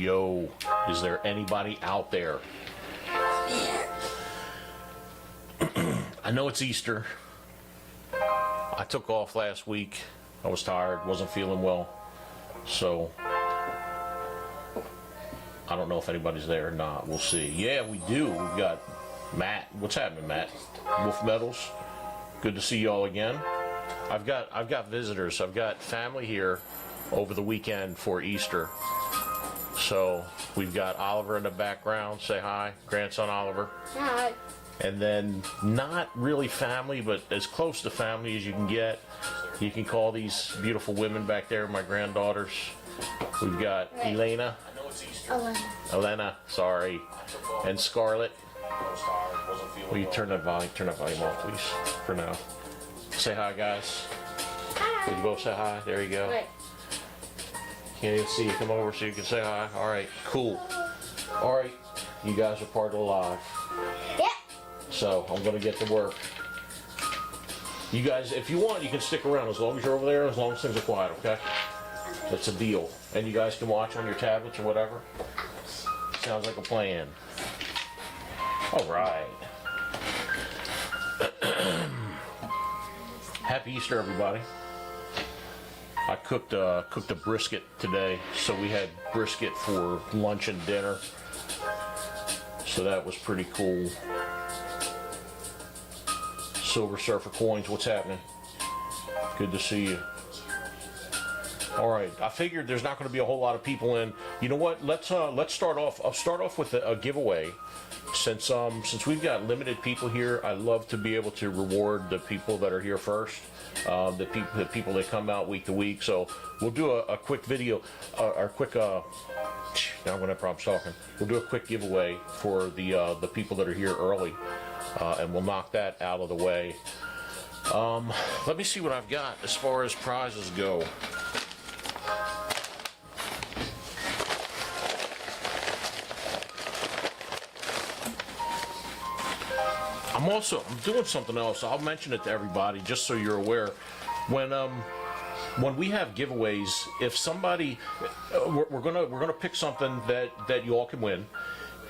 yo. Is there anybody out there? I know it's Easter. I took off last week. I was tired, wasn't feeling well. So, I don't know if anybody's there or not. We'll see. Yeah, we do. We've got Matt. What's happening, Matt? Wolf Metals. Good to see you all again. I've got visitors. I've got family here over the weekend for Easter. So we've got Oliver in the background. Say hi, grandson Oliver. Hi. And then not really family, but as close to family as you can get. You can call these beautiful women back there my granddaughters. We've got Elena. Elena, sorry. And Scarlett. Will you turn that volume off, please, for now. Say hi, guys. Hi. Will you both say hi? There you go. Wait. Can't even see you. Come over so you can say hi. All right, cool. All right, you guys are part of the live. Yeah. So I'm gonna get to work. You guys, if you want, you can stick around as long as you're over there, as long as things are quiet, okay? That's a deal. And you guys can watch on your tablets or whatever. Sounds like a plan. All right. Happy Easter, everybody. I cooked a brisket today, so we had brisket for lunch and dinner. So that was pretty cool. Silver Surfer Coins, what's happening? Good to see you. All right, I figured there's not going to be a whole lot of people in. You know what? Let's start off. I'll start off with a giveaway. Since we've got limited people here, I love to be able to reward the people that are here first. The people that come out week to week. So we'll do a quick video, or quick. Now I'm gonna have problems talking. We'll do a quick giveaway for the people that are here early, and we'll knock that out of the way. Let me see what I've got as far as prizes go. I'm doing something else. I'll mention it to everybody just so you're aware. When we have giveaways, if somebody, we're gonna pick something that you all can win.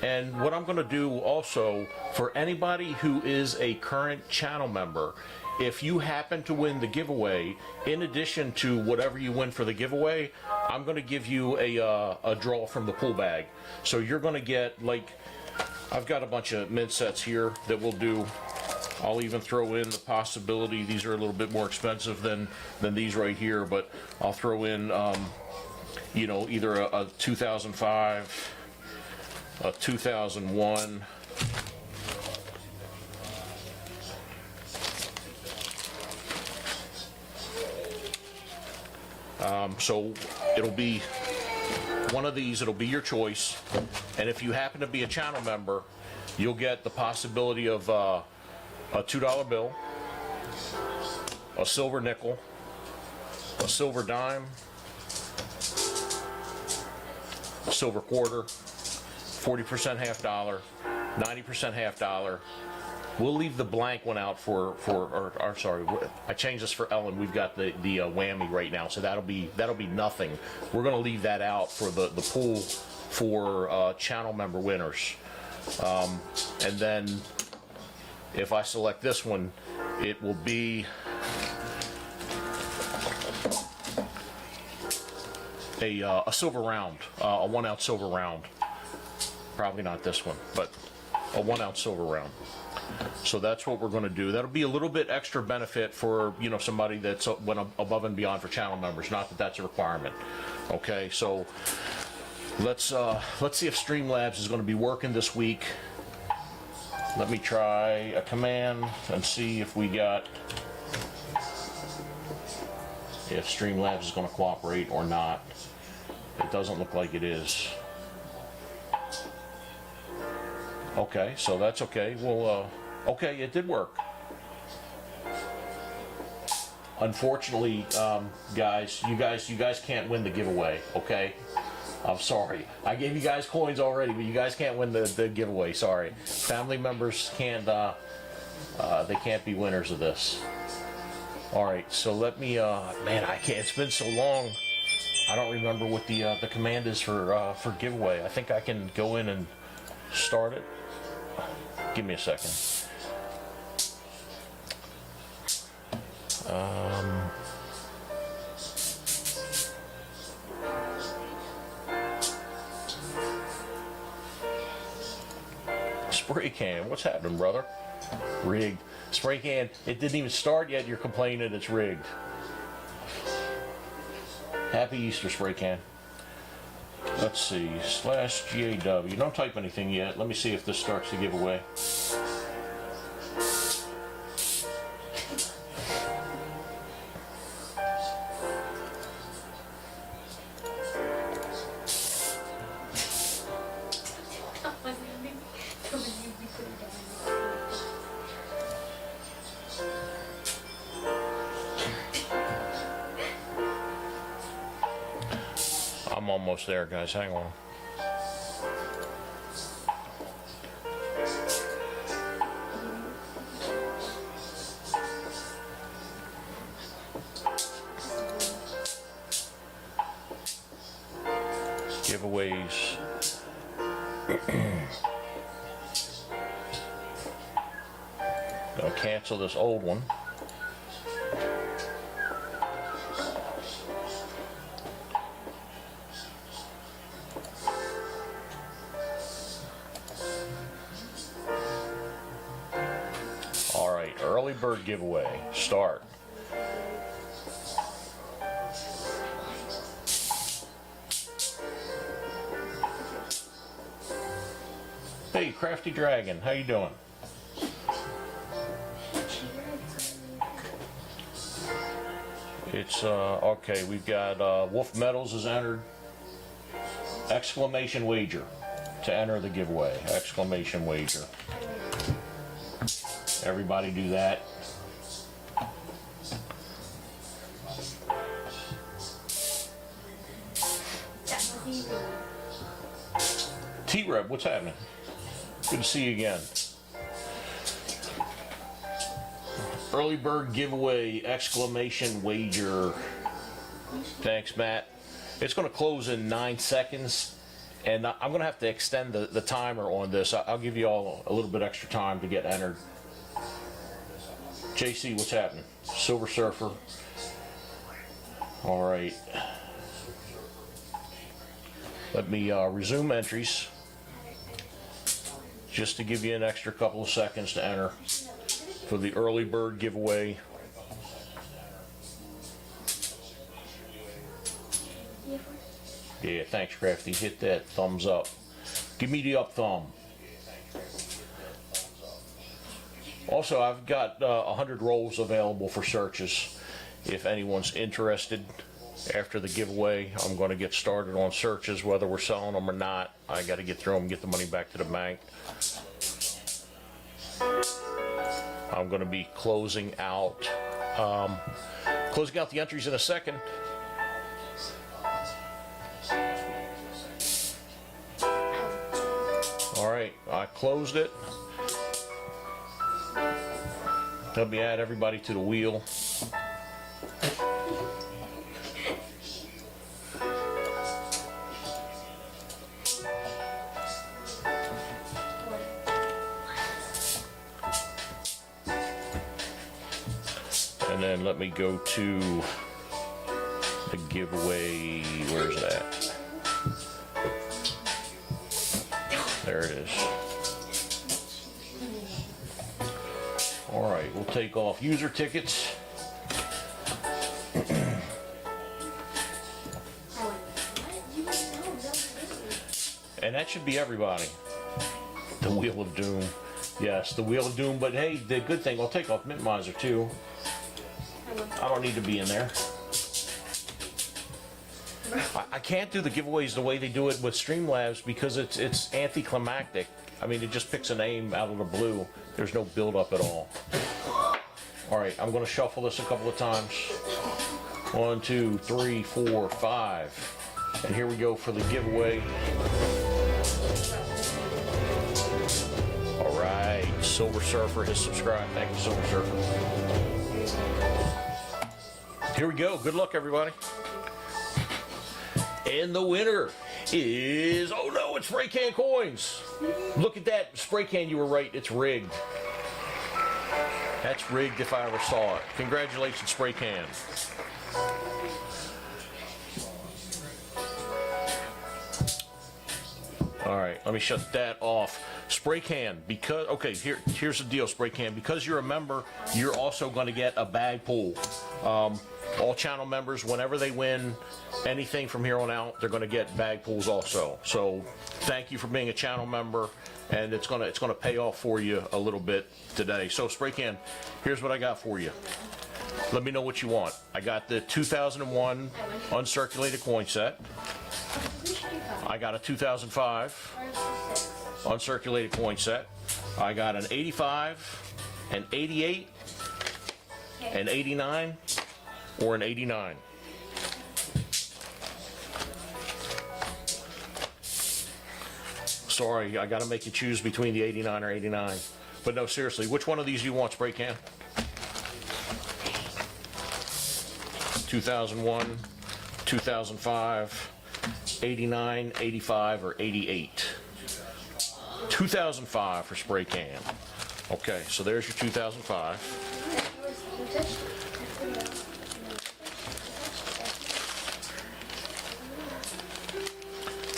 And what I'm gonna do also for anybody who is a current channel member, if you happen to win the giveaway, in addition to whatever you win for the giveaway, I'm gonna give you a draw from the pool bag. So you're gonna get, like, I've got a bunch of mint sets here that we'll do. I'll even throw in the possibility, these are a little bit more expensive than these right here, but I'll throw in, you know, either a 2005, a 2001, so it'll be one of these, it'll be your choice. And if you happen to be a channel member, you'll get the possibility of a $2 bill, a silver nickel, a silver dime, a silver quarter, 40% half dollar, 90% half dollar. We'll leave the blank one out or sorry, I changed this for Ellen. We've got the whammy right now, so that'll be nothing. We're gonna leave that out for the pool for channel member winners. And then if I select this one, it will be a silver round, a 1 ounce silver round. Probably not this one, but a 1 ounce silver round. So that's what we're going to do. That'll be a little bit extra benefit for, you know, somebody that's went above and beyond for channel members. Not that that's a requirement. Okay, so let's see if Streamlabs is going to be working this week. Let me try a command and see if Streamlabs is going to cooperate or not. It doesn't look like it is. Okay, so that's okay. Well, okay, it did work. Unfortunately, guys, you guys can't win the giveaway. Okay, I'm sorry. I gave you guys coins already, but you guys can't win the giveaway. Sorry, family members can't. They can't be winners of this. All right, so let me. Man, I can't. It's been so long. I don't remember what the command is for giveaway. I think I can go in and start it. Give me a second. Spray can, what's happening, brother? Rigged. Spray can, it didn't even start yet, you're complaining it's rigged. Happy Easter, Spray can. Let's see, /GAW. Don't type anything yet. Let me see if this starts the giveaway. I'm almost there, guys. Hang on. Giveaways. Gonna cancel this old one. Early bird giveaway. Start. Hey, Crafty Dragon, how you doing? It's okay. We've got Wolf Metals is entered. Exclamation wager to enter the giveaway. Exclamation wager. Everybody do that. T-Rev, what's happening? Good to see you again. Early bird giveaway, exclamation wager. Thanks, Matt. It's going to close in 9 seconds, and I'm going to have to extend the timer on this. I'll give you all a little bit extra time to get entered. JC, what's happening? Silver Surfer. All right. Let me resume entries just to give you an extra couple of seconds to enter for the early bird giveaway. Yeah, thanks, Crafty. Hit that thumbs up. Give me the up thumb. Also, I've got 100 rolls available for searches. If anyone's interested, after the giveaway, I'm going to get started on searches, whether we're selling them or not. I got to get through them, get the money back to the bank. I'm going to be closing out the entries in a second. All right, I closed it. Let me add everybody to the wheel. And then let me go to the giveaway. Where's that? There it is. All right, we'll take off user tickets. And that should be everybody. The Wheel of Doom. Yes, the Wheel of Doom. But hey, the good thing, I'll take off Mint Miser too. I don't need to be in there. I can't do the giveaways the way they do it with Streamlabs because it's anticlimactic. I mean, it just picks a name out of the blue. There's no build up at all. All right, I'm going to shuffle this a couple of times. 1, 2, 3, 4, 5. And here we go for the giveaway. All right, Silver Surfer has subscribed. Thank you, Silver Surfer. Here we go. Good luck, everybody. And the winner is, oh no, it's Spray Can Coins. Look at that. Spray Can, you were right. It's rigged. That's rigged if I ever saw it. Congratulations, Spray Can. All right, let me shut that off. Spray Can, because, okay, here's the deal, Spray Can. Because you're a member, you're also going to get a bag pull. All channel members, whenever they win anything from here on out, they're going to get bag pulls also. So thank you for being a channel member, and it's gonna pay off for you a little bit today. So Spray Can, here's what I got for you. Let me know what you want. I got the 2001 uncirculated coin set. I got a 2005 uncirculated coin set. I got an 85, an 88, an 89, or an 89. Sorry, I gotta make you choose between the 89 or 89. But no, seriously, which one of these do you want, Spray Can? 2001, 2005, 89, 85, or 88? 2005 for Spray Can. Okay, so there's your 2005.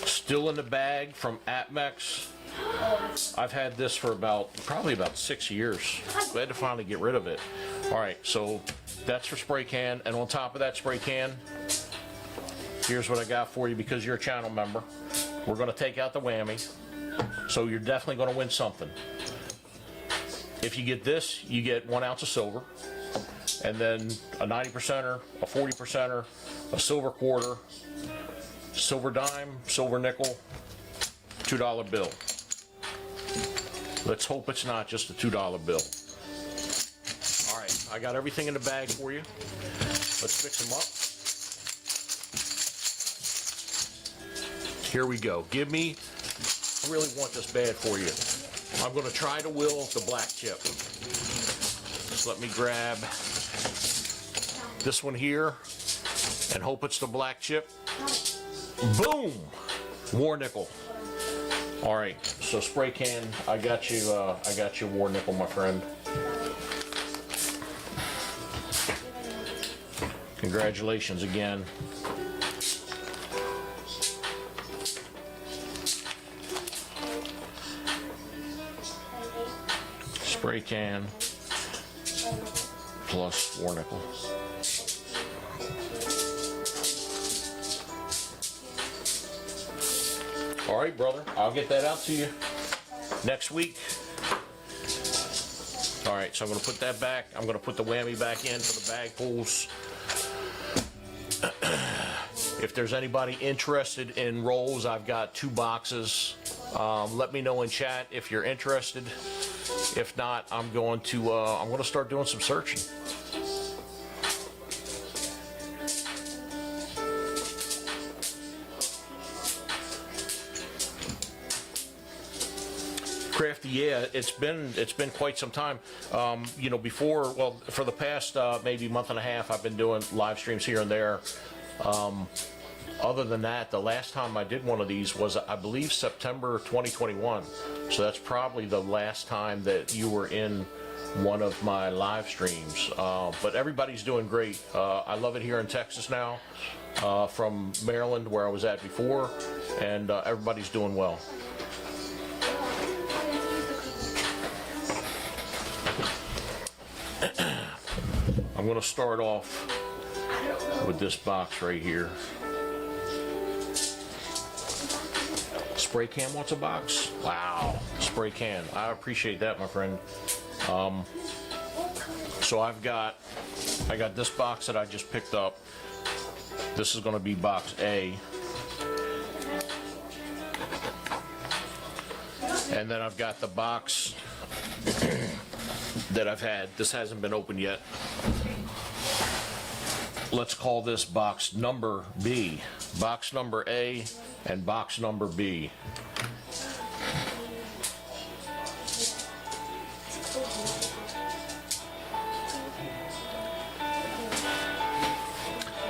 Still in the bag from Apmex. I've had this for probably about 6 years. I had to finally get rid of it. All right, so that's for Spray Can, and on top of that Spray Can, here's what I got for you because you're a channel member. We're going to take out the whammy, so you're definitely going to win something. If you get this, you get 1 ounce of silver, and then a 90%er, a 40%er, a silver quarter, silver dime, silver nickel, $2 bill. Let's hope it's not just a $2 bill. All right, I got everything in the bag for you. Let's fix them up. Here we go. I really want this bad for you. I'm going to try to will the black chip. Just let me grab this one here and hope it's the black chip. Boom! War nickel. All right, so Spray Can, I got you war nickel, my friend. Congratulations again. Spray Can plus war nickel. All right, brother, I'll get that out to you next week. All right, so I'm going to put that back. I'm going to put the whammy back in for the bag pulls. If there's anybody interested in rolls, I've got 2 boxes. Let me know in chat if you're interested. If not, I'm going to start doing some searching. Crafty, yeah, it's been quite some time. You know, for the past maybe month and a half, I've been doing live streams here and there. Other than that, the last time I did one of these was, I believe, September 2021. So that's probably the last time that you were in one of my live streams. But everybody's doing great. I love it here in Texas now, from Maryland, where I was at before, and everybody's doing well. I'm going to start off with this box right here. Spray Can wants a box? Wow, Spray Can. I appreciate that, my friend. So I got this box that I just picked up. This is going to be box A. And then I've got the box that I've had. This hasn't been opened yet. Let's call this box number B. Box number A and box number B.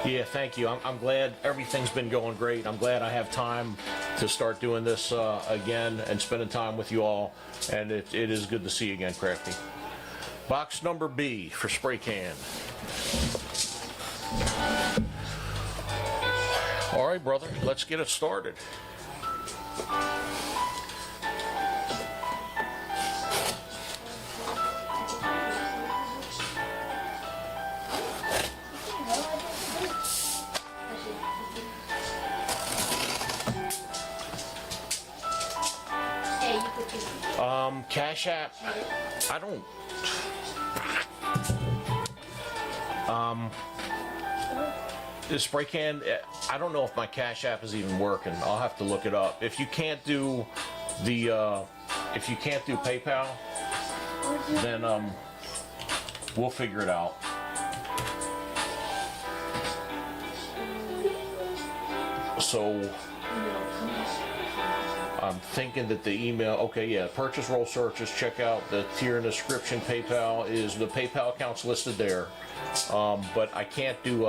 Yeah, thank you. I'm glad everything's been going great. I'm glad I have time to start doing this again and spending time with you all. And it is good to see you again, Crafty. Box number B for spray can. All right, brother, let's get it started. Cash App, I don't. This spray can, I don't know if my Cash App is even working. I'll have to look it up. If you can't do the, if you can't do PayPal, then we'll figure it out. So I'm thinking that the email, okay, yeah, purchase roll searches, check out the tier in the description. PayPal is, the PayPal account's listed there. But I can't do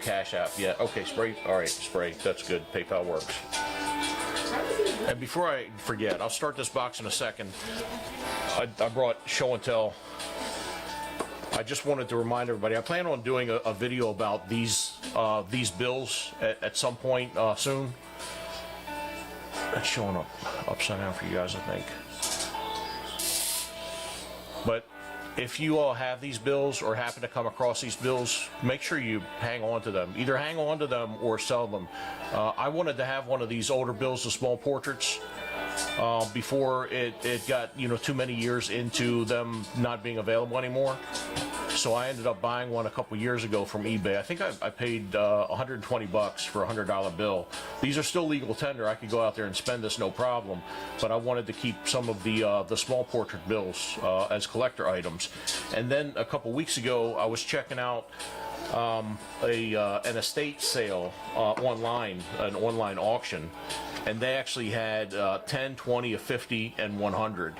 Cash App yet. Okay, spray, all right, spray, that's good, PayPal works. And before I forget, I'll start this box in a second. I brought show and tell. I just wanted to remind everybody, I plan on doing a video about these bills at some point soon. That's showing up upside down for you guys, I think. But if you all have these bills or happen to come across these bills, make sure you hang on to them. Either hang on to them or sell them. I wanted to have one of these older bills, the small portraits, before it got, too many years into them not being available anymore. So I ended up buying one a couple years ago from eBay. I think I paid $120 for a $100 bill. These are still legal tender. I could go out there and spend this no problem, but I wanted to keep some of the small portrait bills as collector items. And then a couple weeks ago, I was checking out an estate sale online, an online auction, and they actually had 10, 20, a 50, and 100.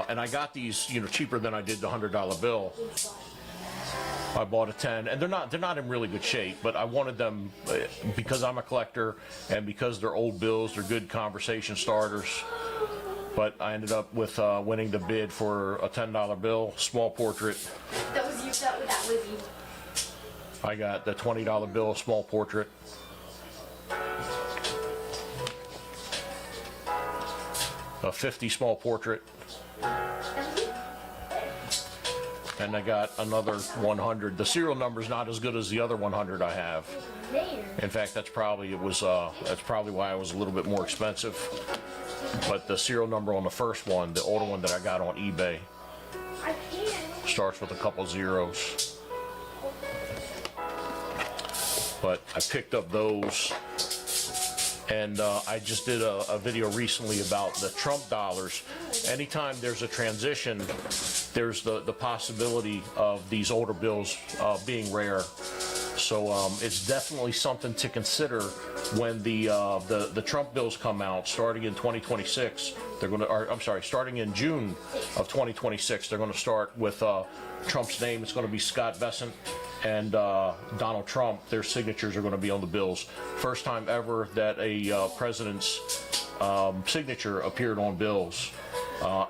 And I got these, cheaper than I did the $100 bill. I bought a 10, and they're not in really good shape, but I wanted them because I'm a collector and because they're old bills, they're good conversation starters. But I ended up with winning the bid for a $10 bill, small portrait. That was you. That was you. I got the $20 bill, small portrait. A 50 small portrait. And I got another 100. The serial number's not as good as the other 100 I have. In fact, that's probably why it was a little bit more expensive. But the serial number on the first one, the older one that I got on eBay, starts with a couple zeros. But I picked up those. And I just did a video recently about the Trump dollars. Anytime there's a transition, there's the possibility of these older bills being rare. So it's definitely something to consider when the Trump bills come out, starting in 2026. They're going to, I'm sorry, starting in June of 2026. They're going to start with Trump's name. It's going to be Scott Bessent and Donald Trump. Their signatures are going to be on the bills. First time ever that a president's signature appeared on bills.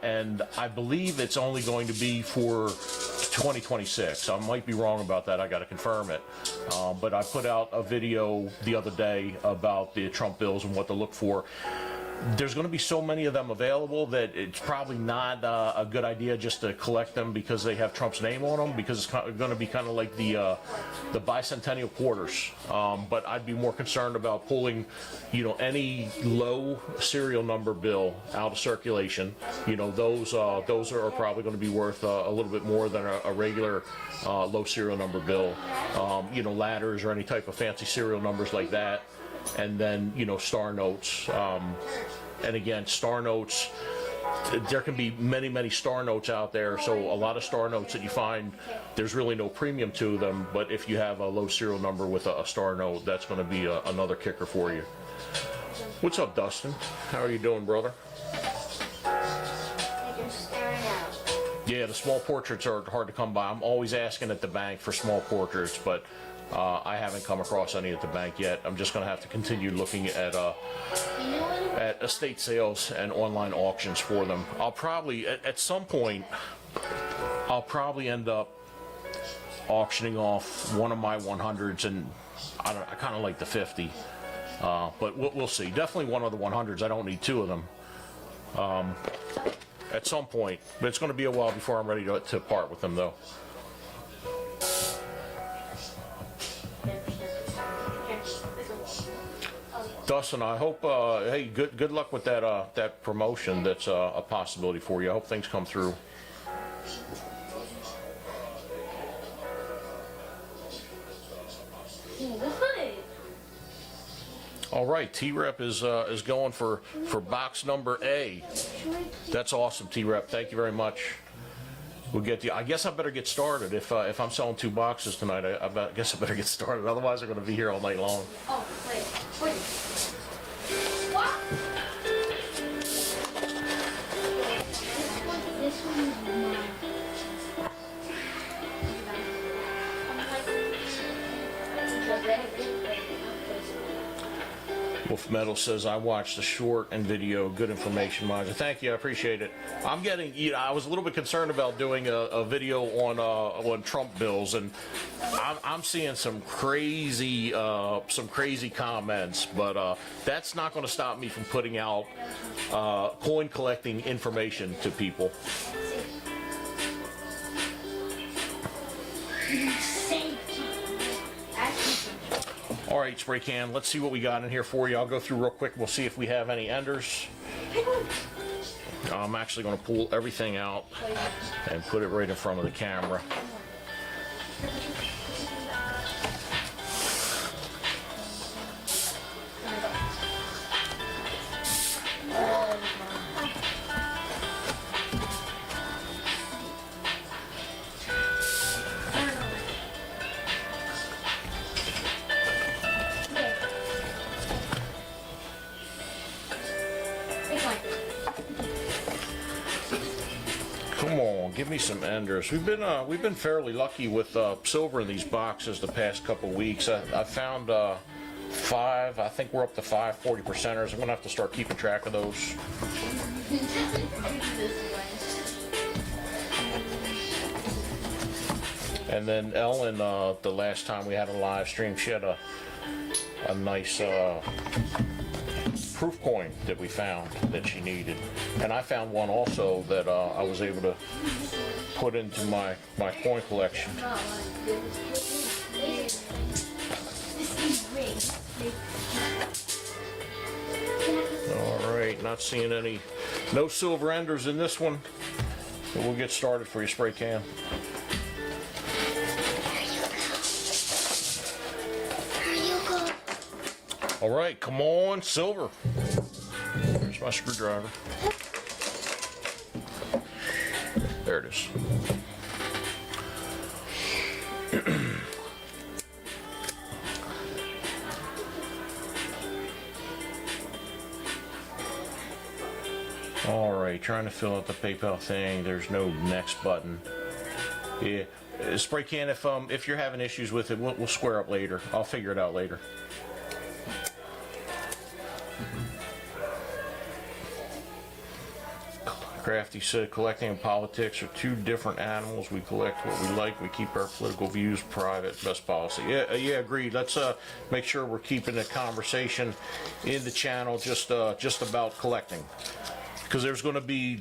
And I believe it's only going to be for 2026. I might be wrong about that. I got to confirm it. But I put out a video the other day about the Trump bills and what to look for. There's going to be so many of them available that it's probably not a good idea just to collect them because they have Trump's name on them, because it's going to be kind of like the bicentennial quarters. But I'd be more concerned about pulling, any low serial number bill out of circulation. Those are probably going to be worth a little bit more than a regular low serial number bill. Ladders or any type of fancy serial numbers like that. And then, star notes. And again, star notes, there can be many, many star notes out there. So a lot of star notes that you find, there's really no premium to them. But if you have a low serial number with a star note, that's going to be another kicker for you. What's up, Dustin? How are you doing, brother? Yeah, the small portraits are hard to come by. I'm always asking at the bank for small portraits, but I haven't come across any at the bank yet. I'm just going to have to continue looking at estate sales and online auctions for them. I'll probably, at some point, I'll probably end up auctioning off one of my 100s, and I kind of like the 50, but we'll see. Definitely one of the 100s. I don't need two of them at some point, but it's going to be a while before I'm ready to part with them, though. Dustin, I hope, hey, good luck with that promotion. That's a possibility for you. I hope things come through. All right, T-Rep is going for box number A. That's awesome, T-Rep. Thank you very much. We'll get the. I guess I better get started. If I'm selling 2 boxes tonight, I guess I better get started. Otherwise, I'm going to be here all night long. Oh, wait. What? This one is mine. Wolf Metal says, I watched the short and video. Good information, Maja. Thank you. I appreciate it. I'm getting, I was a little bit concerned about doing a video on Trump bills, and I'm seeing some crazy comments, but that's not going to stop me from putting out coin collecting information to people. All right, Spray Can, let's see what we got in here for you. I'll go through real quick. We'll see if we have any enders. I'm actually going to pull everything out and put it right in front of the camera. Come on, give me some enders. We've been fairly lucky with silver in these boxes the past couple of weeks. I found 5. I think we're up to 5 40%ers. I'm gonna have to start keeping track of those. And then Ellen, the last time we had a live stream, she had a nice proof coin that we found that she needed, and I found one also that I was able to put into my coin collection. All right, not seeing no silver enders in this one, but we'll get started for you, Spray Can. All right, come on, silver. Here's my screwdriver. There it is. All right, trying to fill out the PayPal thing. There's no next button. Yeah, Spray Can, if you're having issues with it, we'll square up later. I'll figure it out later. Crafty said, collecting and politics are 2 different animals. We collect what we like. We keep our political views private. Best policy. Yeah, agreed. Let's make sure we're keeping the conversation in the channel just about collecting, because there's going to be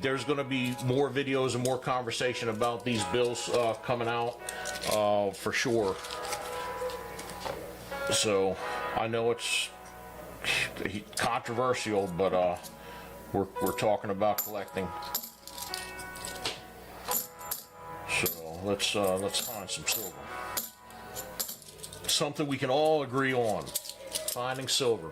more videos and more conversation about these bills coming out for sure. So I know it's controversial, but we're talking about collecting. So let's find some silver. Something we can all agree on. Finding silver.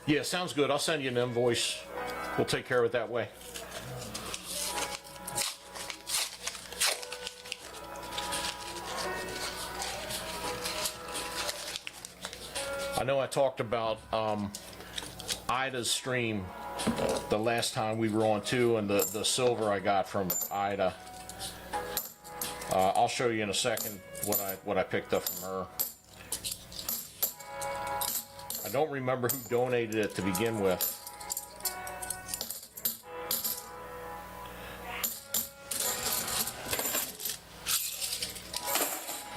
Yeah, sounds good. I'll send you an invoice. We'll take care of it that way. I know I talked about Ida's stream the last time we were on too, and the silver I got from Ida. I'll show you in a second what I picked up from her. I don't remember who donated it to begin with.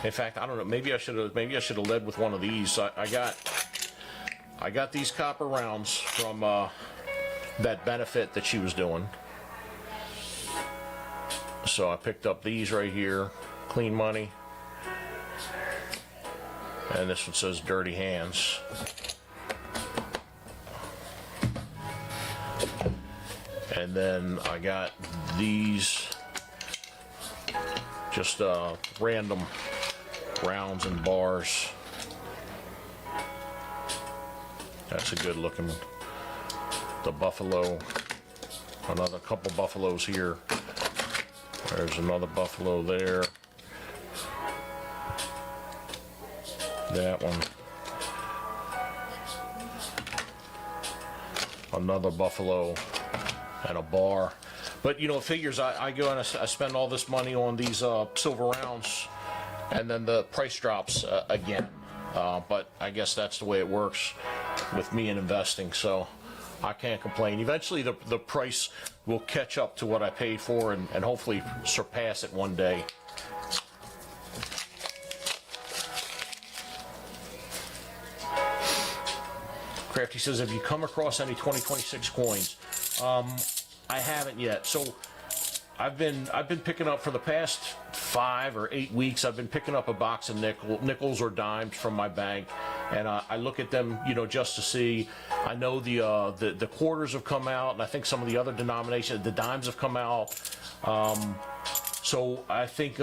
In fact, I don't know. Maybe I should have led with one of these. I got these copper rounds from that benefit that she was doing. So I picked up these right here, Clean Money, and this one says Dirty Hands. And then I got these, just random rounds and bars. That's a good looking. The buffalo, another couple buffaloes here. There's another buffalo there. That one. Another buffalo and a bar. But you know, it figures I go and I spend all this money on these silver rounds, and then the price drops again. But I guess that's the way it works with me in investing, so I can't complain. Eventually the price will catch up to what I paid for and hopefully surpass it one day. Crafty says, have you come across any 2026 coins? I haven't yet. So I've been picking up for the past 5 or 8 weeks. I've been picking up a box of nickels or dimes from my bank, and I look at them, you know, just to see. I know the quarters have come out, and I think some of the other denominations, the dimes have come out. So I think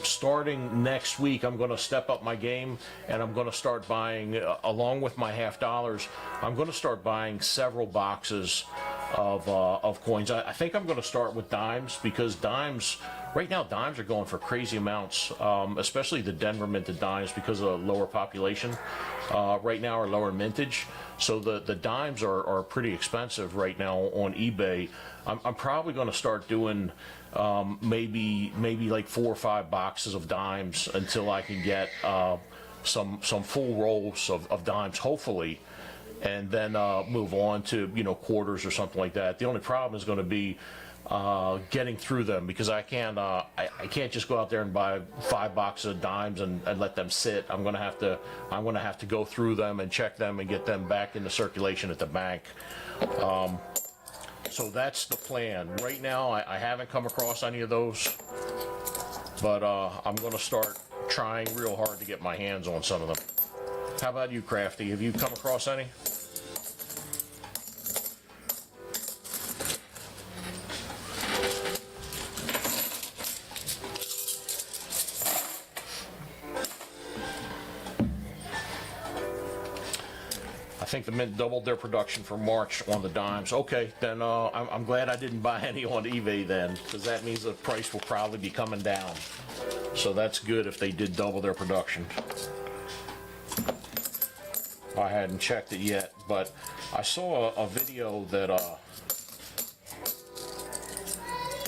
starting next week, I'm going to step up my game, and I'm going to start buying, along with my $50, I'm going to start buying several boxes of coins. I think I'm going to start with dimes, because dimes, right now dimes are going for crazy amounts, especially the Denver minted dimes, because of lower population right now, or lower mintage. So the dimes are pretty expensive right now on eBay. I'm probably going to start doing maybe like 4 or 5 boxes of dimes until I can get some full rolls of dimes, hopefully, and then move on to, you know, quarters or something like that. The only problem is going to be getting through them, because I can't just go out there and buy 5 boxes of dimes and let them sit. I'm gonna have to go through them and check them and get them back into circulation at the bank. So that's the plan. Right now, I haven't come across any of those, but I'm gonna start trying real hard to get my hands on some of them. How about you, Crafty? Have you come across any? I think the Mint doubled their production for March on the dimes. Okay, then I'm glad I didn't buy any on eBay then, because that means the price will probably be coming down. So that's good if they did double their production. I hadn't checked it yet, but I saw a video that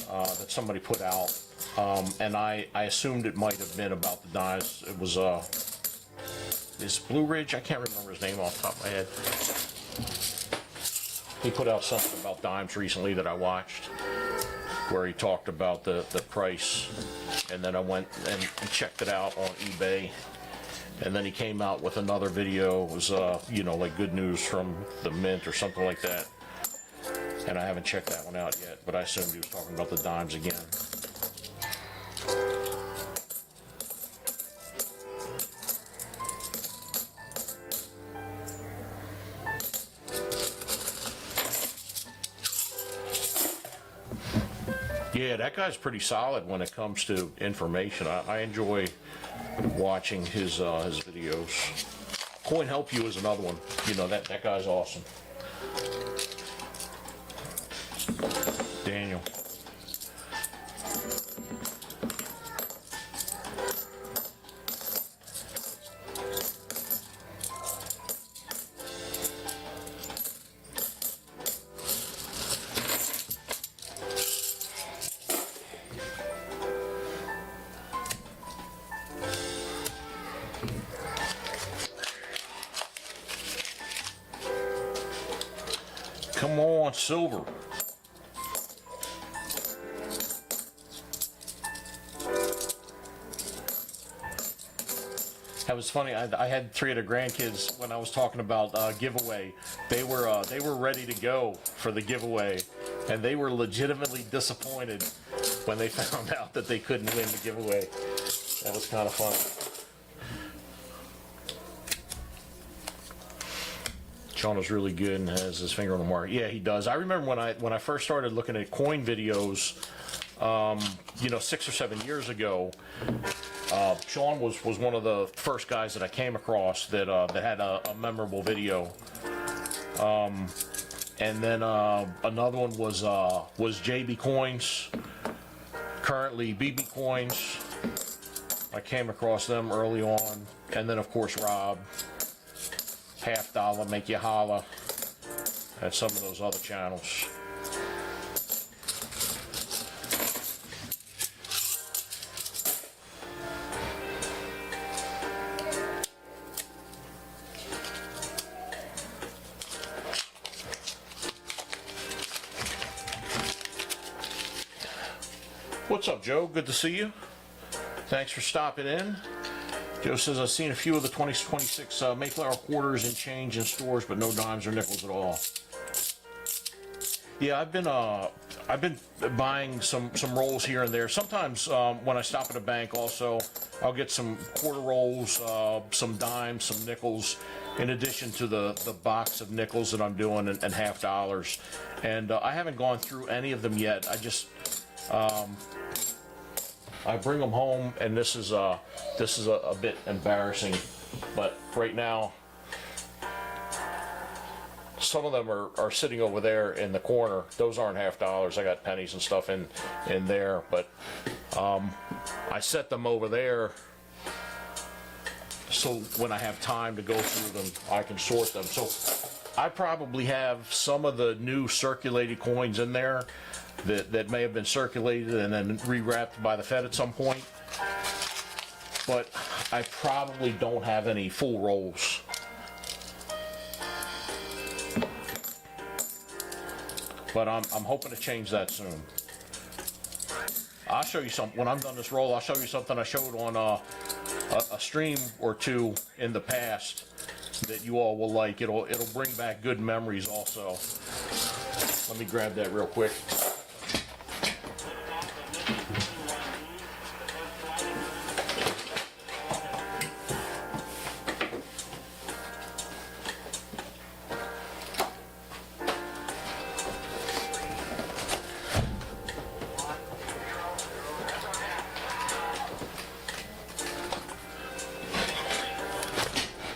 that somebody put out, and I assumed it might have been about the dimes. It was is Blue Ridge? I can't remember his name off the top of my head. He put out something about dimes recently that I watched, where he talked about the price, and then I went and checked it out on eBay, and then he came out with another video. It was you know, like good news from the Mint or something like that, and I haven't checked that one out yet, but I assumed he was talking about the dimes again. Yeah, that guy's pretty solid when it comes to information. I enjoy watching his videos. Coin Help You is another one. You know, that guy's awesome. Daniel. want silver. That was funny. I had 3 of the grandkids when I was talking about giveaway. They were ready to go for the giveaway, and they were legitimately disappointed when they found out that they couldn't win the giveaway. That was kind of funny. Sean was really good and has his finger on the mark. Yeah, he does. I remember when I first started looking at coin videos, 6 or 7 years ago. Sean was one of the first guys that I came across that had a memorable video. And then another one was JB Coins, currently BB Coins. I came across them early on, and then of course Rob, Half Dollar, Make You Holla, and some of those other channels. What's up, Joe? Good to see you. Thanks for stopping in. Joe says, I've seen a few of the 2026 Mayflower quarters and change in stores, but no dimes or nickels at all. Yeah, I've been buying some rolls here and there. Sometimes when I stop at a bank also, I'll get some quarter rolls, some dimes, some nickels, in addition to the box of nickels that I'm doing and half dollars. And I haven't gone through any of them yet. I bring them home, and this is a bit embarrassing, but right now some of them are sitting over there in the corner. Those aren't half dollars. I got pennies and stuff in there, but I set them over there so when I have time to go through them, I can sort them. So I probably have some of the new circulated coins in there that may have been circulated and then rewrapped by the Fed at some point. But I probably don't have any full rolls. But I'm hoping to change that soon. I'll show you something. When I'm done this roll, I'll show you something I showed on a stream or two in the past that you all will like. It'll bring back good memories also. Let me grab that real quick.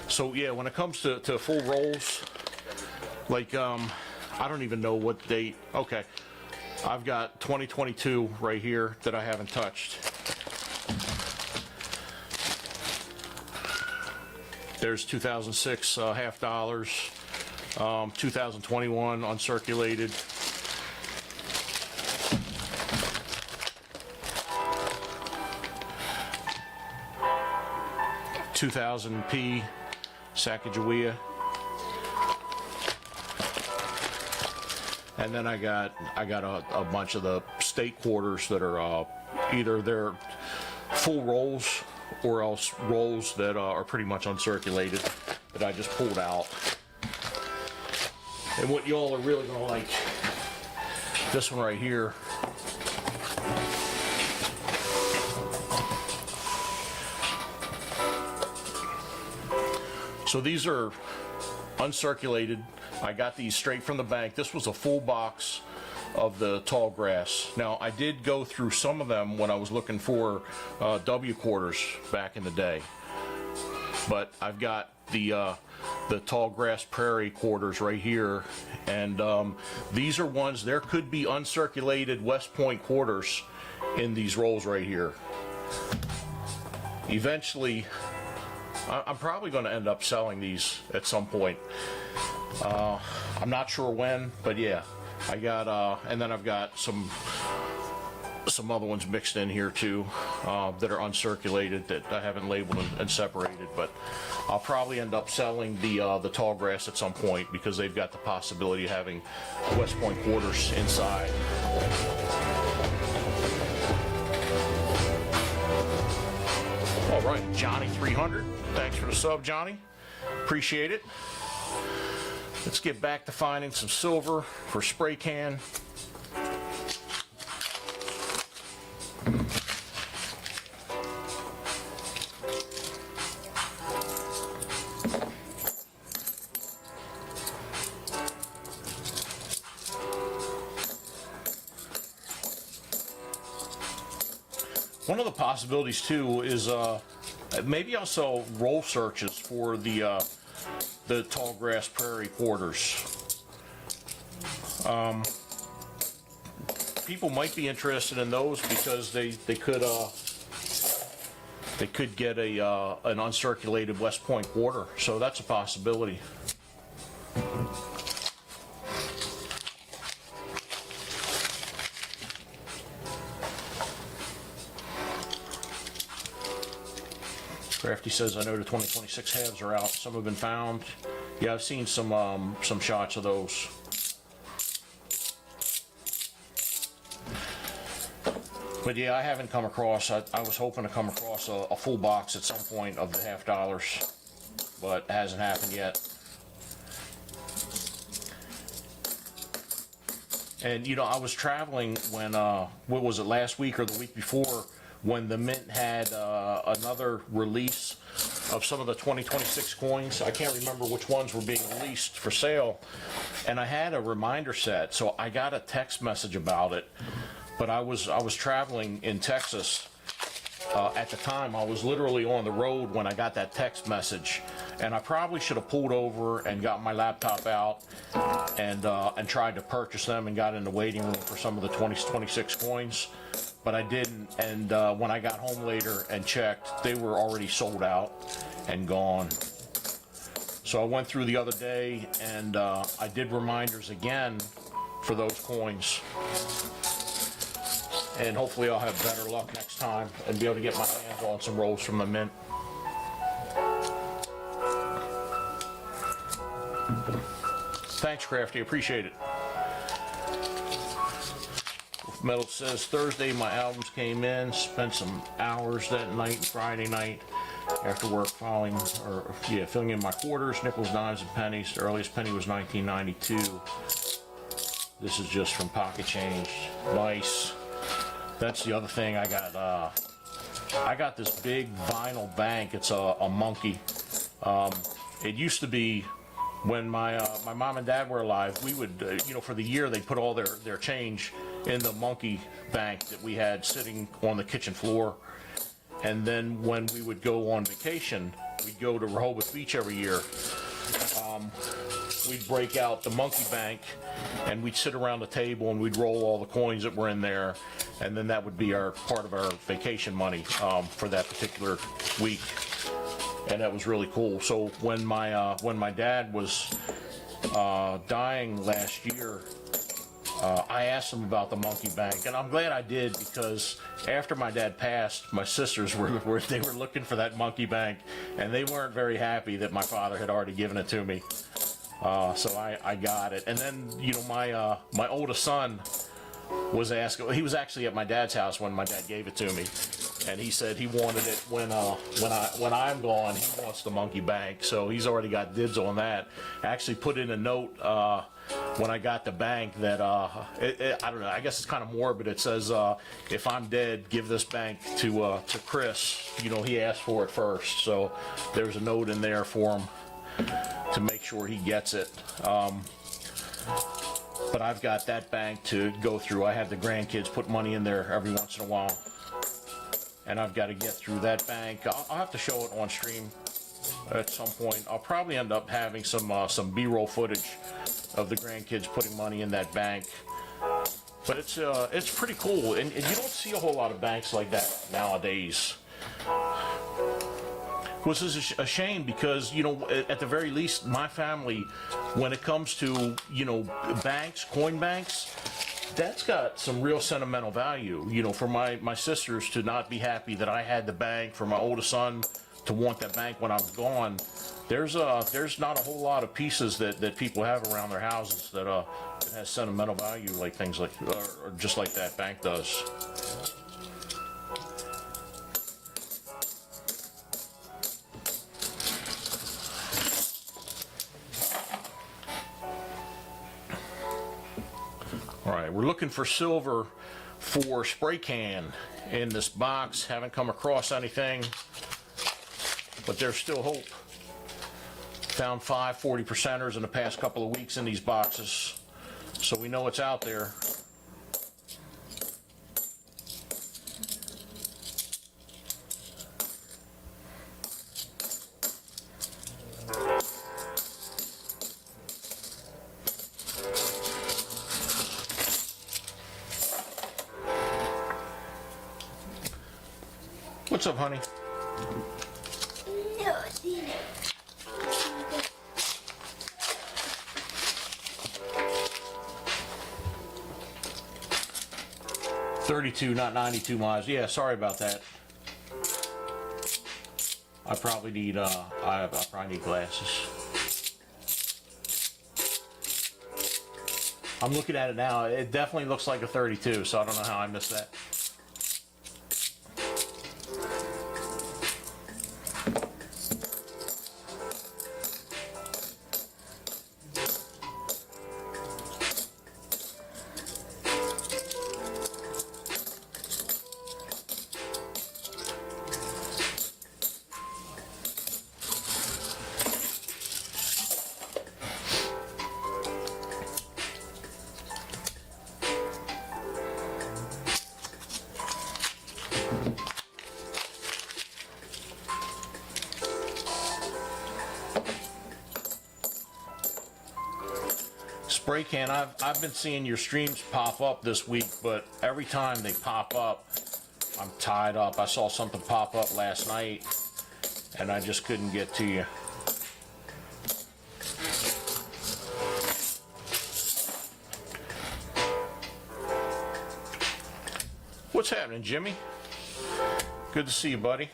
So yeah, when it comes to full rolls, like I don't even know what date. Okay, I've got 2022 right here that I haven't touched. There's 2006 half dollars, 2021 uncirculated. 2000p Sacagawea. And then I got a bunch of the state quarters that are either they're full rolls or else rolls that are pretty much uncirculated that I just pulled out. And what y'all are really gonna like, this one right here. So these are uncirculated. I got these straight from the bank. This was a full box of the tall grass. Now I did go through some of them when I was looking for W quarters back in the day, but I've got the tall grass prairie quarters right here, and these are ones, there could be uncirculated West Point quarters in these rolls right here. Eventually I'm probably going to end up selling these at some point. I'm not sure when, but yeah, I got, and then I've got some some other ones mixed in here too, that are uncirculated that I haven't labeled and separated, but I'll probably end up selling the tall grass at some point because they've got the possibility of having West Point quarters inside. All right, Johnny 300, thanks for the sub, Johnny. Appreciate it. Let's get back to finding some silver for spray can. One of the possibilities too is maybe I'll sell roll searches for the tall grass prairie quarters. People might be interested in those because they could get an uncirculated West Point quarter, so that's a possibility. Crafty says, I know the 2026 halves are out. Some have been found. Yeah, I've seen some shots of those. But yeah, I haven't come across, I was hoping to come across a full box at some point of the half dollars, but it hasn't happened yet. And you know, I was traveling when, what was it, last week or the week before, when the Mint had another release of some of the 2026 coins. I can't remember which ones were being released for sale. And I had a reminder set, so I got a text message about it. But I was traveling in Texas at the time. I was literally on the road when I got that text message. And I probably should have pulled over and got my laptop out and tried to purchase them and got in the waiting room for some of the 2026 coins. But I didn't, and when I got home later and checked, they were already sold out and gone. So I went through the other day and I did reminders again for those coins. And hopefully I'll have better luck next time and be able to get my hands on some rolls from the Mint. Thanks, Crafty, appreciate it. Metal says, Thursday my albums came in, spent some hours that night and Friday night after work filling in my quarters, nickels, dimes, and pennies. The earliest penny was 1992. This is just from Pocket Change. Nice. That's the other thing I got. I got this big vinyl bank. It's a Monkey. It used to be when my mom and dad were alive, we would, for the year, they put all their change in the Monkey bank that we had sitting on the kitchen floor. And then when we would go on vacation, we'd go to Rehoboth Beach every year. We'd break out the Monkey bank and we'd sit around the table and we'd roll all the coins that were in there. And then that would be part of our vacation money for that particular week. And that was really cool. So when my dad was dying last year, I asked him about the Monkey bank, and I'm glad I did, because after my dad passed, my sisters were looking for that Monkey bank, and they weren't very happy that my father had already given it to me. So I got it. And then my oldest son was asking. He was actually at my dad's house when my dad gave it to me. And he said he wanted it when I'm gone. He wants the Monkey bank, so he's already got dibs on that. I actually put in a note when I got the bank that I don't know. I guess it's kind of morbid. It says if I'm dead, give this bank to Chris. He asked for it first, so there's a note in there for him to make sure he gets it. But I've got that bank to go through. I have the grandkids put money in there every once in a while. And I've got to get through that bank. I'll have to show it on stream at some point. I'll probably end up having some B-roll footage of the grandkids putting money in that bank. But it's pretty cool, and you don't see a whole lot of banks like that nowadays. Which is a shame, because at the very least, my family, when it comes to banks, coin banks, that's got some real sentimental value. You know, for my sisters to not be happy that I had the bank, for my oldest son to want that bank when I was gone. There's not a whole lot of pieces that people have around their houses that that has sentimental value, like things like or just like that bank does. All right, we're looking for silver for spray can in this box. Haven't come across anything, but there's still hope. Found 5 40%ers in the past couple of weeks in these boxes, so we know it's out there. What's up, honey? No, see. 32, not 92 miles. Yeah, sorry about that. I probably need I probably need glasses. I'm looking at it now. It definitely looks like a 32, so I don't know how I missed that. Spray can, I've been seeing your streams pop up this week, but every time they pop up, I'm tied up. I saw something pop up last night, and I just couldn't get to you. What's happening, Jimmy? Good to see you, buddy.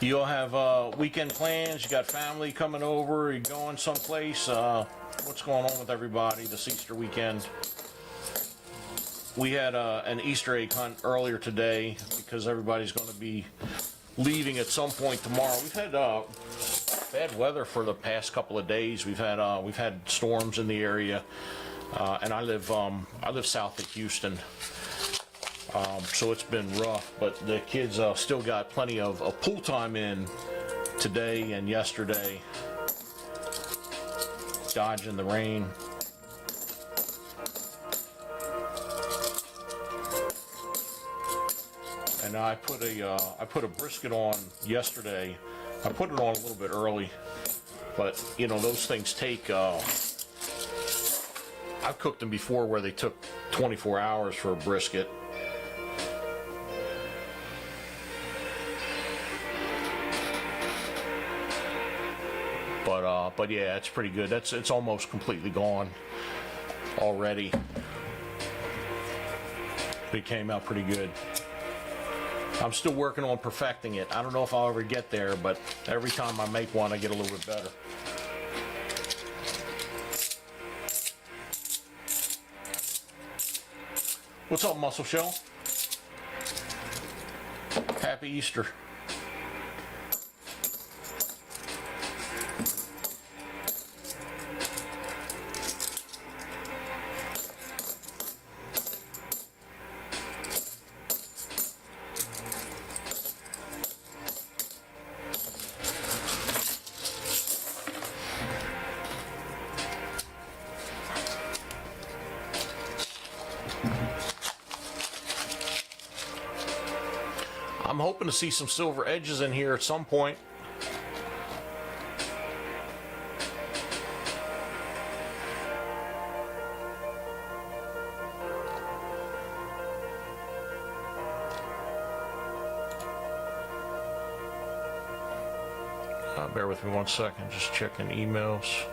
You all have weekend plans? You got family coming over? You going someplace? What's going on with everybody this Easter weekend? We had an Easter egg hunt earlier today because everybody's going to be leaving at some point tomorrow. We've had bad weather for the past couple of days. We've had storms in the area, and I live south of Houston. So it's been rough, but the kids still got plenty of pool time in today and yesterday, dodging the rain. And I put a brisket on yesterday. I put it on a little bit early, but you know those things take. I've cooked them before where they took 24 hours for a brisket. But yeah, it's pretty good. It's almost completely gone already. It came out pretty good. I'm still working on perfecting it. I don't know if I'll ever get there, but every time I make one, I get a little bit better. What's up, Muscle Shell? Happy Easter. I'm hoping to see some silver edges in here at some point. Bear with me 1 second, just checking emails.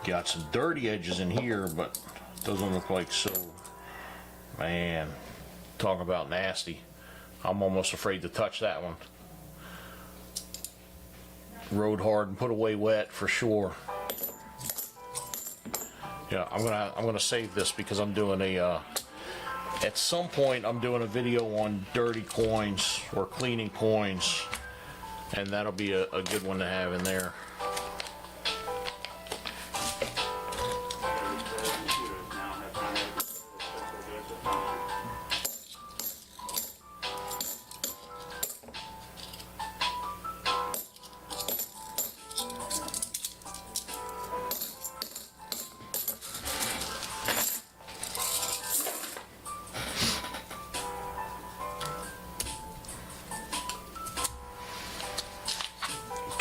Got some dirty edges in here, but doesn't look like so. Man, talk about nasty. I'm almost afraid to touch that one. Rode hard and put away wet for sure. Yeah, I'm gonna save this because I'm doing a at some point I'm doing a video on dirty coins or cleaning coins, and that'll be a good one to have in there.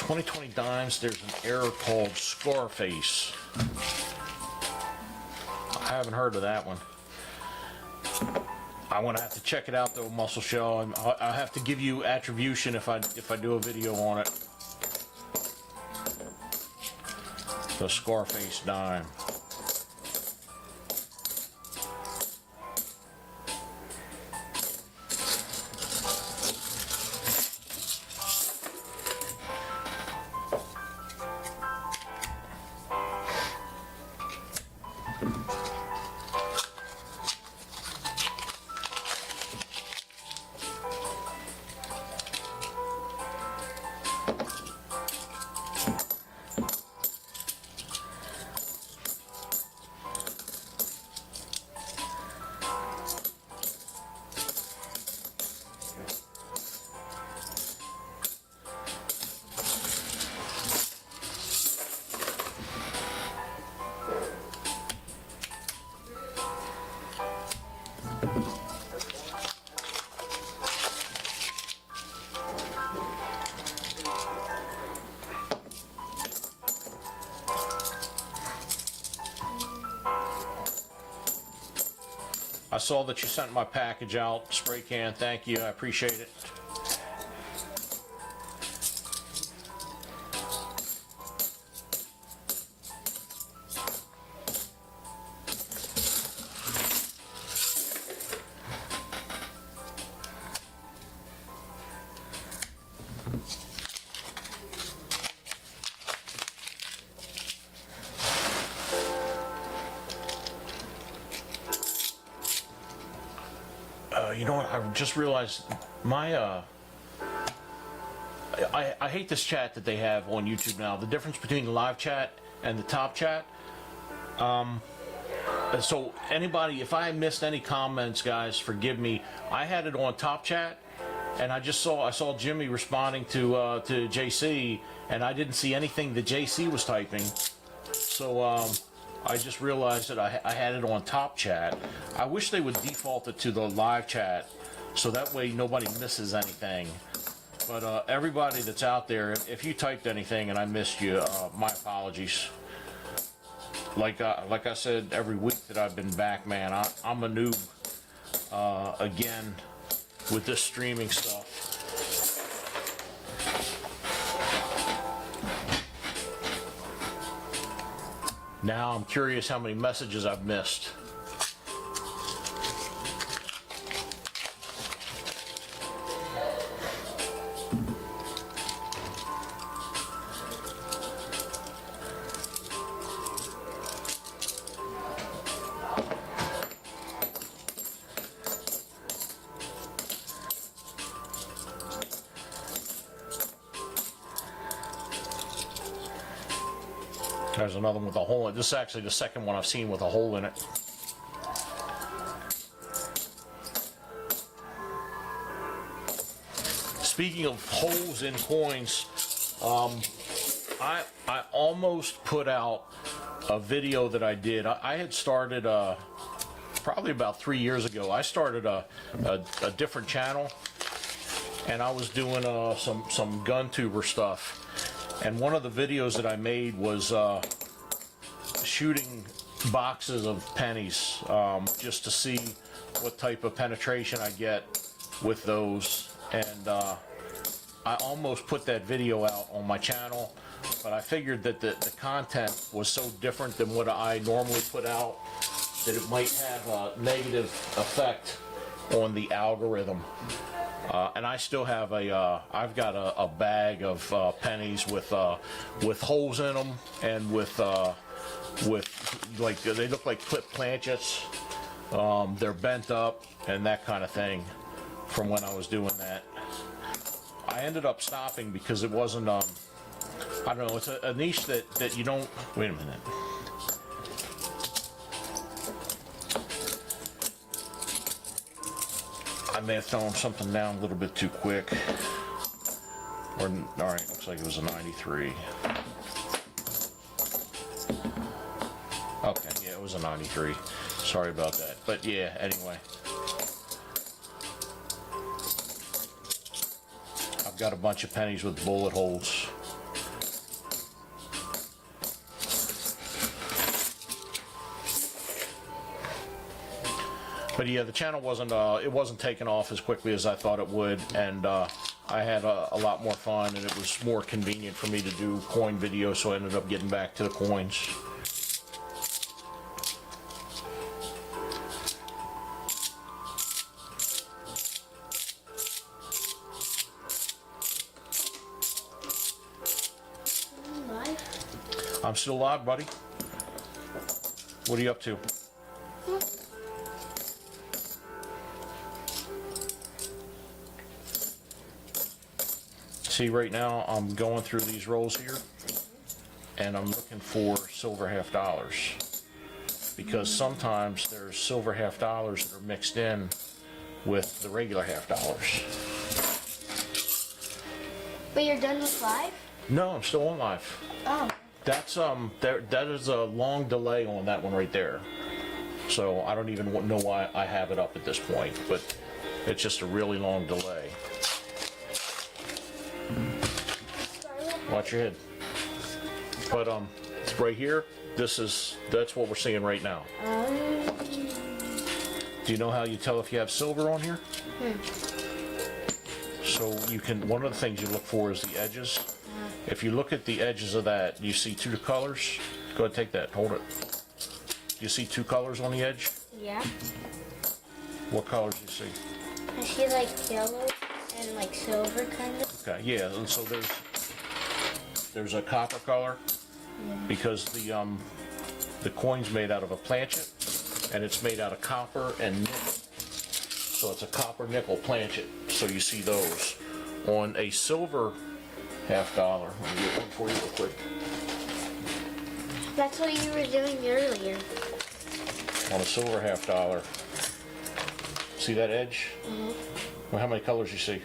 $20 dimes, there's an error called Scarface. I haven't heard of that one. I'm gonna have to check it out though, Muscle Shell. I'll have to give you attribution if I do a video on it. The Scarface dime. I saw that you sent my package out, spray can. Thank you. I appreciate it. You know what? I just realized my I hate this chat that they have on YouTube now. The difference between the live chat and the top chat. So anybody, if I missed any comments, guys, forgive me. I had it on top chat, and I saw Jimmy responding to JC, and I didn't see anything that JC was typing. So I just realized that I had it on top chat. I wish they would default it to the live chat, so that way nobody misses anything. But everybody that's out there, if you typed anything and I missed you, my apologies. Like I said, every week that I've been back, man, I'm a noob again with this streaming stuff. Now I'm curious how many messages I've missed. There's another one with a hole in it. This is actually the second one I've seen with a hole in it. Speaking of holes in coins, I almost put out a video that I did. I had started probably about 3 years ago. I started a different channel, and I was doing some gun tuber stuff. And one of the videos that I made was shooting boxes of pennies just to see what type of penetration I get with those. And I almost put that video out on my channel, but I figured that the content was so different than what I normally put out that it might have a negative effect on the algorithm. And I still have I've got a bag of pennies with holes in them, and with like, they look like clip planchets. They're bent up and that kind of thing from when I was doing that. I ended up stopping because it wasn't, I don't know, it's a niche that you don't, wait a minute. I may have thrown something down a little bit too quick. Or, all right, looks like it was a 93. Okay, yeah, it was a 93. Sorry about that. But yeah, anyway. I've got a bunch of pennies with bullet holes. But yeah, the channel wasn't taking off as quickly as I thought it would, and I had a lot more fun, and it was more convenient for me to do coin videos, so I ended up getting back to the coins. I'm still alive, buddy. What are you up to? See, right now I'm going through these rolls here, and I'm looking for silver half dollars, because sometimes there's silver half dollars that are mixed in with the regular half dollars. But you're done with live? No, I'm still on live. Oh. That's that is a long delay on that one right there. So I don't even know why I have it up at this point, but it's just a really long delay. Watch your head. But right here, that's what we're seeing right now. Do you know how you tell if you have silver on here? So you can, one of the things you look for is the edges. If you look at the edges of that, you see two colors. Go ahead, take that, hold it. You see two colors on the edge? Yeah. What colors do you see? I see like yellow and like silver kind of. Okay, yeah, and so there's a copper color, because the coin's made out of a planchet, and it's made out of copper and nickel. So it's a copper nickel planchet. So you see those. On a silver $50. Let me get one for you real quick. That's what you were doing earlier. On a silver $50. See that edge? Well, how many colors you see?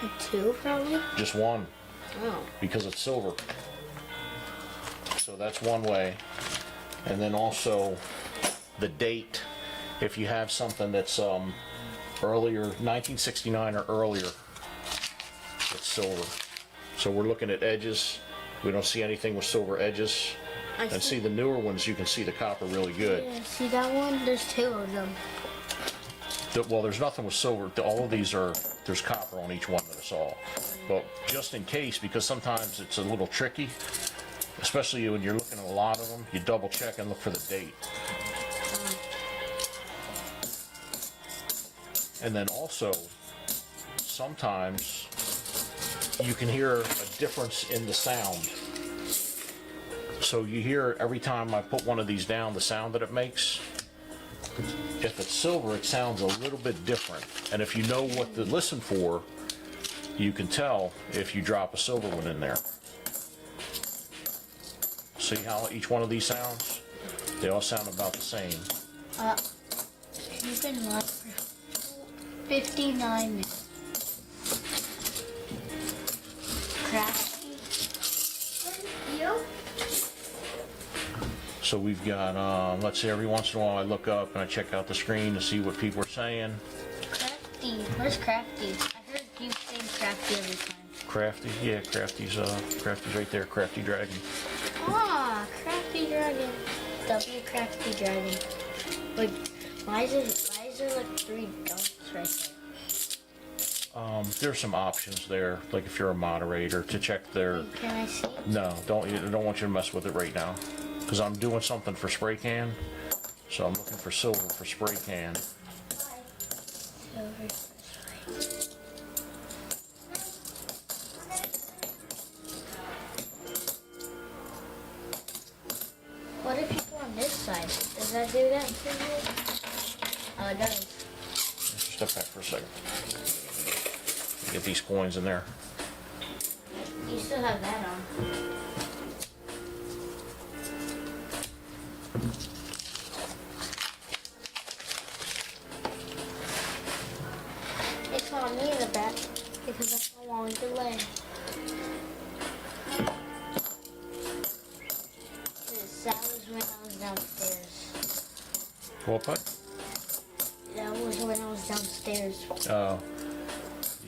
Like 2 probably? Just one, Oh. because it's silver. So that's one way. And then also the date. If you have something that's earlier, 1969 or earlier, it's silver. So we're looking at edges. We don't see anything with silver edges. I And see the newer ones, you can see the copper really good. Yeah, see that one? There's 2 of them. Well, there's nothing with silver. All of these are, there's copper on each one that I saw. But just in case, because sometimes it's a little tricky, especially when you're looking at a lot of them, you double check and look for the date. And then also, sometimes you can hear a difference in the sound. So you hear every time I put one of these down, the sound that it makes. If it's silver, it sounds a little bit different. And if you know what to listen for, you can tell if you drop a silver one in there. See how each one of these sounds? They all sound about the same. You've been live for 59 minutes. Crafty. You? So we've got, let's see, every once in a while I look up and I check out the screen to see what people are saying. Crafty. Where's Crafty? I heard you saying Crafty every time. Crafty, yeah, Crafty's right there, Crafty Dragon. Ah, Crafty Dragon. W Crafty Dragon. Wait, why is there like 3 dunks right there? There's some options there, like if you're a moderator, to check their. Can I see? No, I don't want you to mess with it right now, because I'm doing something for spray can, so I'm looking for silver for spray can. Silver. What if you go on this side? Does that do that for you? Oh, it does. Step back for a second. Get these coins in there. You still have that on. It's on me in the back because that's a long delay. That was when I was downstairs. What? That was when I was downstairs. Oh,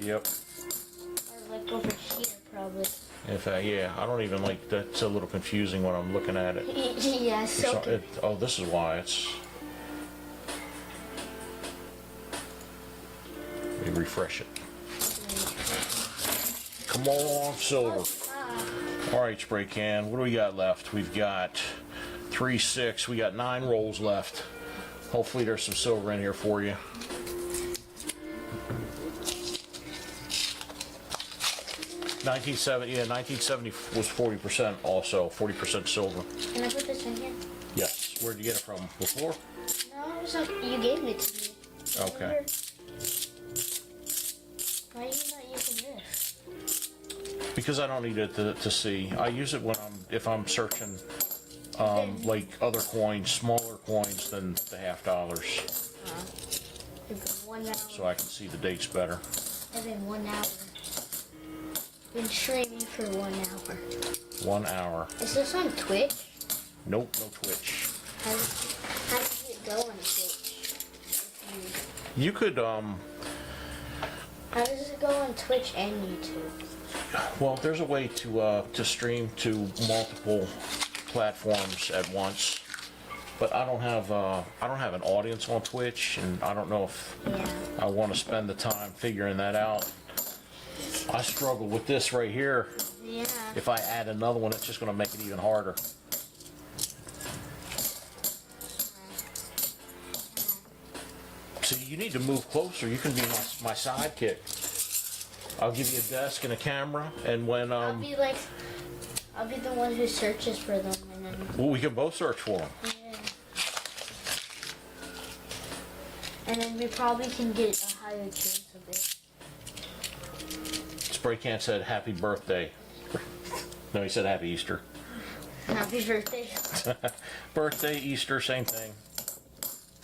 yep. Or like over here, probably. In fact, yeah, I don't even like that. It's a little confusing when I'm looking at it. Yeah, so. Oh, this is why it's. Let me refresh it. Come on, silver. All right, spray can. What do we got left? We've got 3, 6. We got 9 rolls left. Hopefully, there's some silver in here for you. Yeah, 1970 was 40% also, 40% silver. Can I put this in here? Yes. Where'd you get it from? Before? No, it was like you gave it to me. Okay. Why are you not using this? Because I don't need it to see. I use it when if I'm searching like other coins, smaller coins than the $50, It's 1 hour. so I can see the dates better. And then 1 hour. Been streaming for 1 hour. 1 hour. Is this on Twitch? Nope, no Twitch. How does it go on Twitch? You could How does it go on Twitch and YouTube? well, there's a way to stream to multiple platforms at once, but I don't have an audience on Twitch, and I don't know if Yeah. I want to spend the time figuring that out. I struggle with this right here. Yeah. If I add another one, it's just going to make it even harder. See, you need to move closer. You can be my sidekick. I'll give you a desk and a camera, and when I'll be the one who searches for them, and then. well, we can both search for them. Yeah. And then we probably can get a higher chance of it. Spray Can said happy birthday. No, he said happy Easter. Happy birthday. Birthday, Easter, same thing.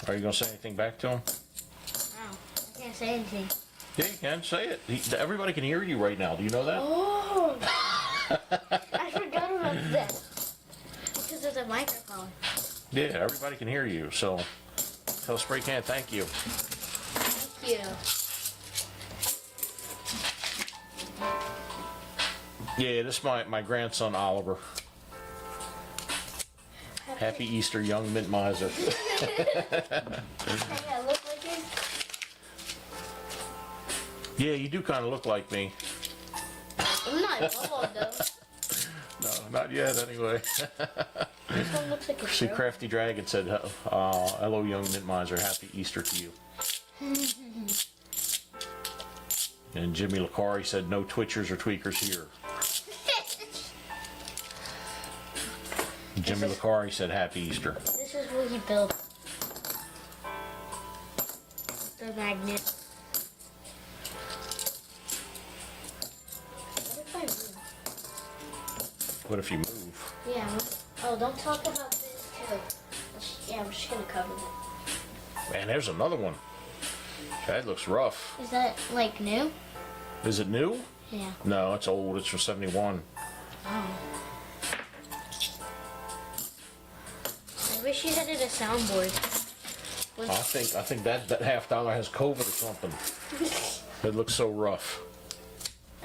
Are you gonna say anything back to him? Wow, I can't say anything. Yeah, you can say it. Everybody can hear you right now. Do you know that? Oh! I forgot about that. Because of the microphone. Yeah, everybody can hear you. So tell Spray Can thank you. Thank you. Yeah, this is my grandson Oliver. Happy Easter, young mint miser. Can I look like him? Yeah, you do kind of look like me. I'm not bald though. No, not yet anyway. This one looks like a See, crow. Crafty Dragon said, hello, young mint miser. Happy Easter to you. And Jimmy Lacari said, no twitchers or tweakers here. Jimmy Lacari said, happy Easter. This is what he built. The magnet. What if I move? What if you move? Yeah. Oh, don't talk about this too. Yeah, I'm just gonna cover it. Man, there's another one. That looks rough. Is that like new? Is it new? Yeah. No, it's old. It's from 71. Oh. I wish you had it a soundboard. I think that $50 has COVID or something. It looks so rough.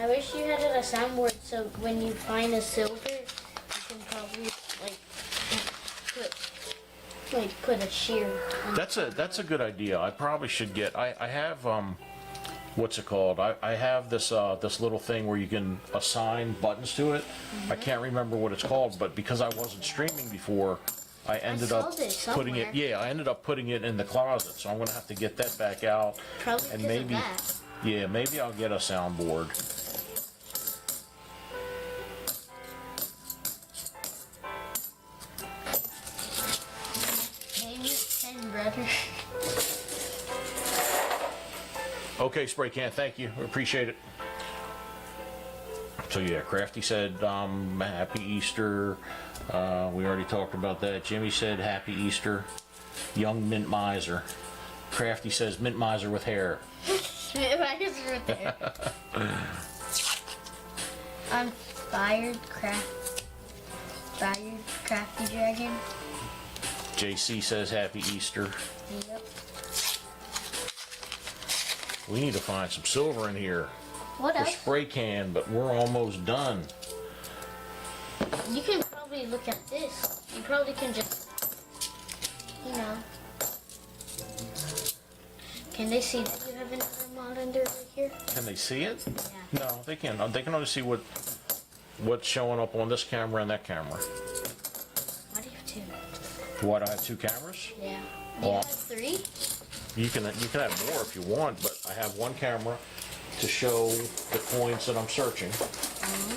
I wish you had it a soundboard so when you find a silver, you can probably put a shear. On That's a good idea. I probably should get. I have what's it called? I have this this little thing where you can assign buttons to it. I can't remember what it's called, but because I wasn't streaming before, I ended up saw this putting it. somewhere. Yeah, I ended up putting it in the closet. So I'm gonna have to get that back out. Probably and because of maybe that. yeah, maybe I'll get a soundboard. Maybe 10, brother. Okay, Spray Can, thank you. Appreciate it. So yeah, Crafty said happy Easter. We already talked about that. Jimmy said happy Easter. Young mint miser. Crafty says mint miser with hair. Right there. I'm fired crafty dragon. JC says happy Easter. Yep. We need to find some silver in here What for else? Spray Can, but we're almost done. You can probably look at this. You probably can just, you know. Can they see that you have another mod under right here? Can they see it? Yeah. No, they can't. They can only see what's showing up on this camera and that camera. Why do you have two? What? I have two cameras. Yeah. Do you Well, have three? You can have more if you want, but I have one camera to show the coins that I'm searching,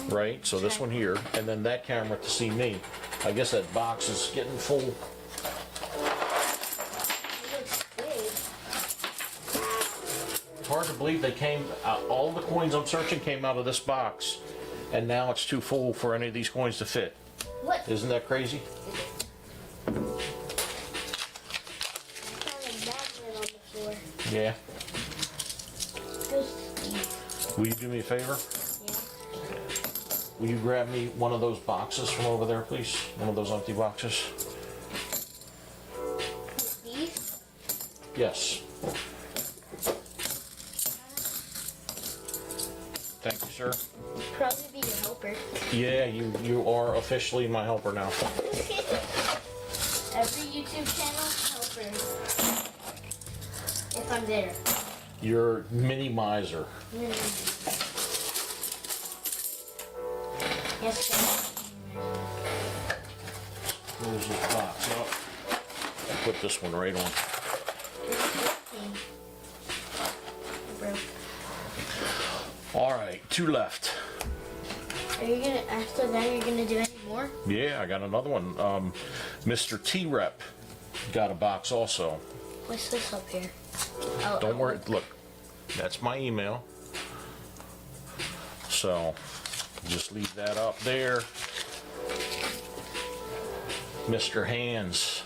right? So this Okay. one here, and then that camera to see me. I guess that box is getting full. It looks big. It's hard to believe they came out, all the coins I'm searching came out of this box, and now it's too full for any of these coins to fit. What? Isn't that crazy? I found a magnet on the floor. Yeah. Who's these? Will you do me a favor? Yeah. Will you grab me one of those boxes from over there, please? One of those empty boxes? These? Yes. Thank you, sir. Probably be your helper. Yeah, you are officially my helper now. Every YouTube channel helper. If I'm there. You're mini miser. Yes, sir. Close this box up. Put this one right on. Bro. All right, two left. Are you gonna, after that, you're gonna do any more? Yeah, I got another one. Mr. T-Rep got a box also. What's this up here? Oh, Don't worry. Look, that's my email. So just leave that up there. Mr. Hands.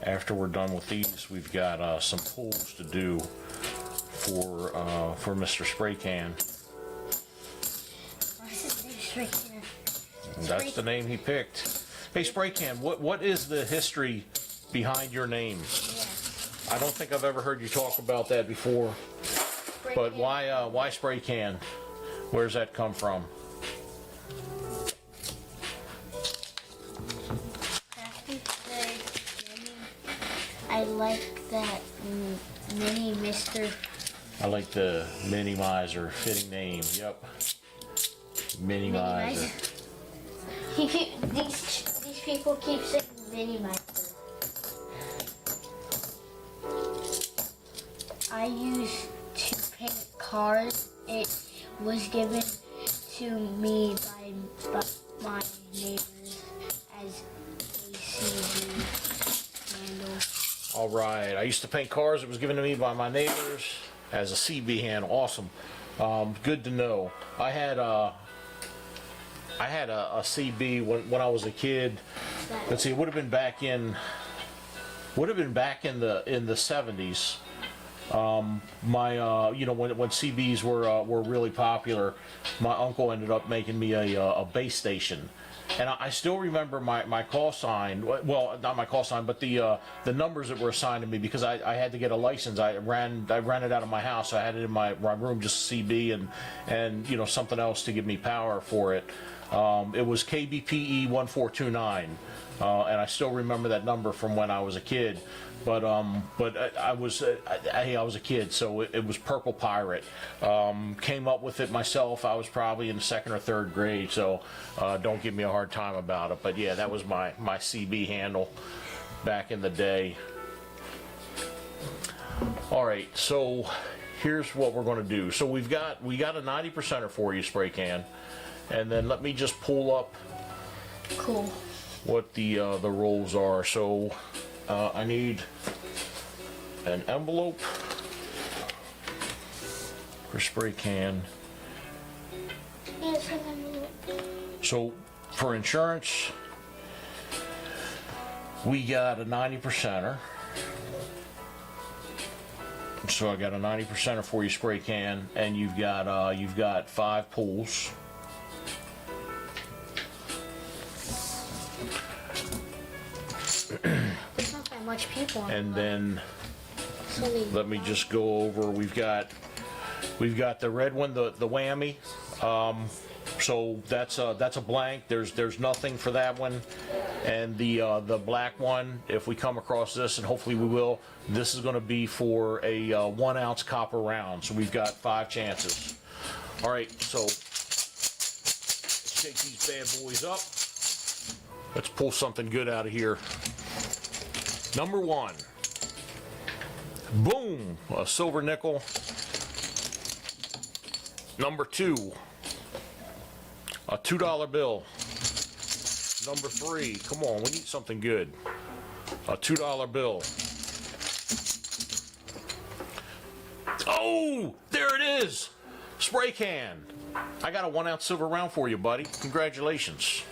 After we're done with these, we've got some pulls to do for Mr. Spray Can. What's his name? Spray Can. That's the name he picked. Hey, Spray Can, what is the history behind your name? Yeah. I don't think I've ever heard you talk about that before. Spray But Can. why Spray Can? Where's that come from? Have to say, I like that mini Mr. I like the Mini Miser, fitting name. Yep. Mini Miser. These people keep saying Mini Miser. I used to paint cars. It was given to me by my neighbors as a CD handle. All right. I used to paint cars. It was given to me by my neighbors as a CB handle. Awesome. Good to know. I had a CB when I was a kid. Let's see. It would have been back in the 70s. My when CBs were really popular, my uncle ended up making me a base station, and I still remember my call sign. Well, not my call sign, but the numbers that were assigned to me because I had to get a license. I ran it out of my house. So I had it in my room, just CB and something else to give me power for it. It was KBPE 1429, and I still remember that number from when I was a kid. But I was a kid, so it was Purple Pirate. Came up with it myself. I was probably in the 2nd or 3rd grade, so don't give me a hard time about it. But yeah, that was my CB handle back in the day. All right, so here's what we're going to do. So we got a 90%er for you, Spray Can, and then let me just pull up Cool. what the rolls are. So I need an envelope for Spray Can. Yes, I know. So for insurance, we got a 90%er. So I got a 90%er for you, Spray Can, and you've got 5 pulls. There's not that much people on And the then so many- let me just go over. We've got the red one, the whammy. So that's a blank. There's nothing for that one. And the black one, if we come across this, and hopefully we will, this is going to be for a 1 ounce copper round. So we've got 5 chances. All right, so let's shake these bad boys up. Let's pull something good out of here. Number 1. Boom, a silver nickel. Number 2, a $2 bill. Number 3, come on, we need something good. A $2 bill. Oh, there it is. Spray Can. I got a 1 ounce silver round for you, buddy. Congratulations.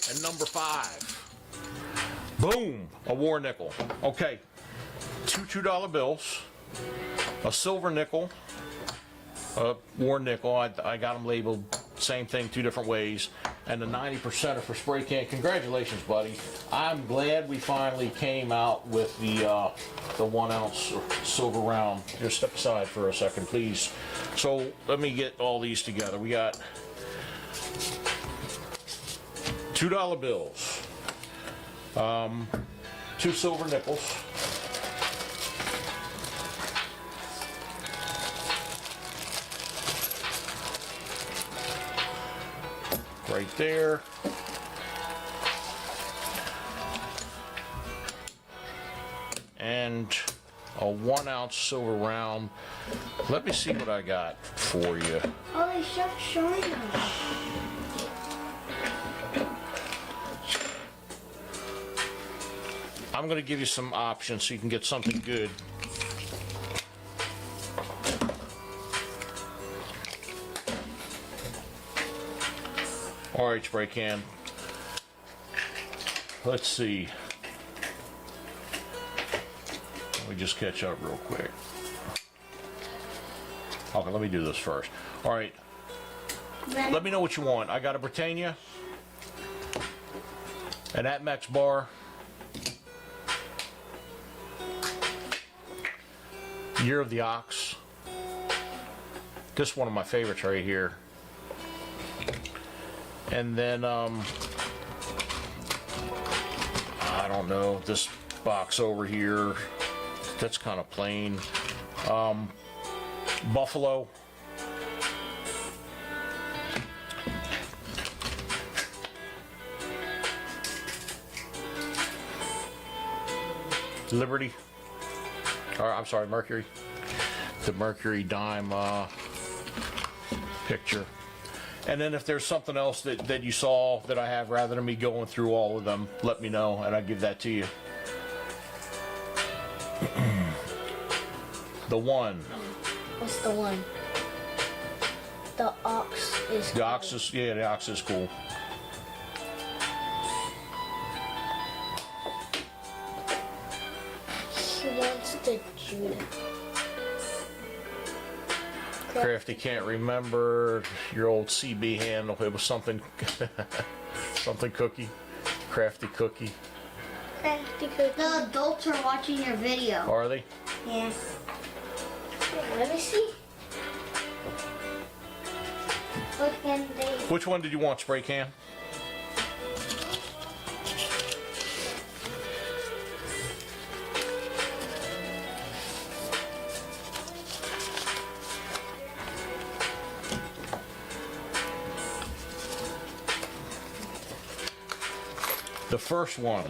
And number 5. Boom, a war nickel. Okay, 2 $2 bills, a silver nickel, a war nickel. I got them labeled same thing, 2 different ways, and a 90%er for Spray Can. Congratulations, buddy. I'm glad we finally came out with the 1 ounce silver round. Just step aside for a second, please. So let me get all these together. We got $2 bills, 2 silver nickels, right there, and a 1 ounce silver round. Let me see what I got for you. Oh, they stopped showing us. I'm going to give you some options so you can get something good. All right, spray can. Let's see. Let me just catch up real quick. Okay, let me do this first. All right. Let me know what you want. I got a Britannia, an Atmex bar, Year of the Ox. This is one of my favorites right here. And then, I don't know, this box over here, that's kind of plain. Buffalo. Liberty. Or, I'm sorry, Mercury. The Mercury dime picture. And then if there's something else that you saw that I have, rather than me going through all of them, let me know and I'll give that to you. The one. What's the one? The ox is The ox is, yeah, the ox is cool. He wants the Judah. Crafty can't remember your old CB handle. It was something, something cookie. Crafty cookie. Crafty cookie. The adults are watching your video. Are they? Yes. Let me see. Look, and they. Which one did you want, spray can? The first one.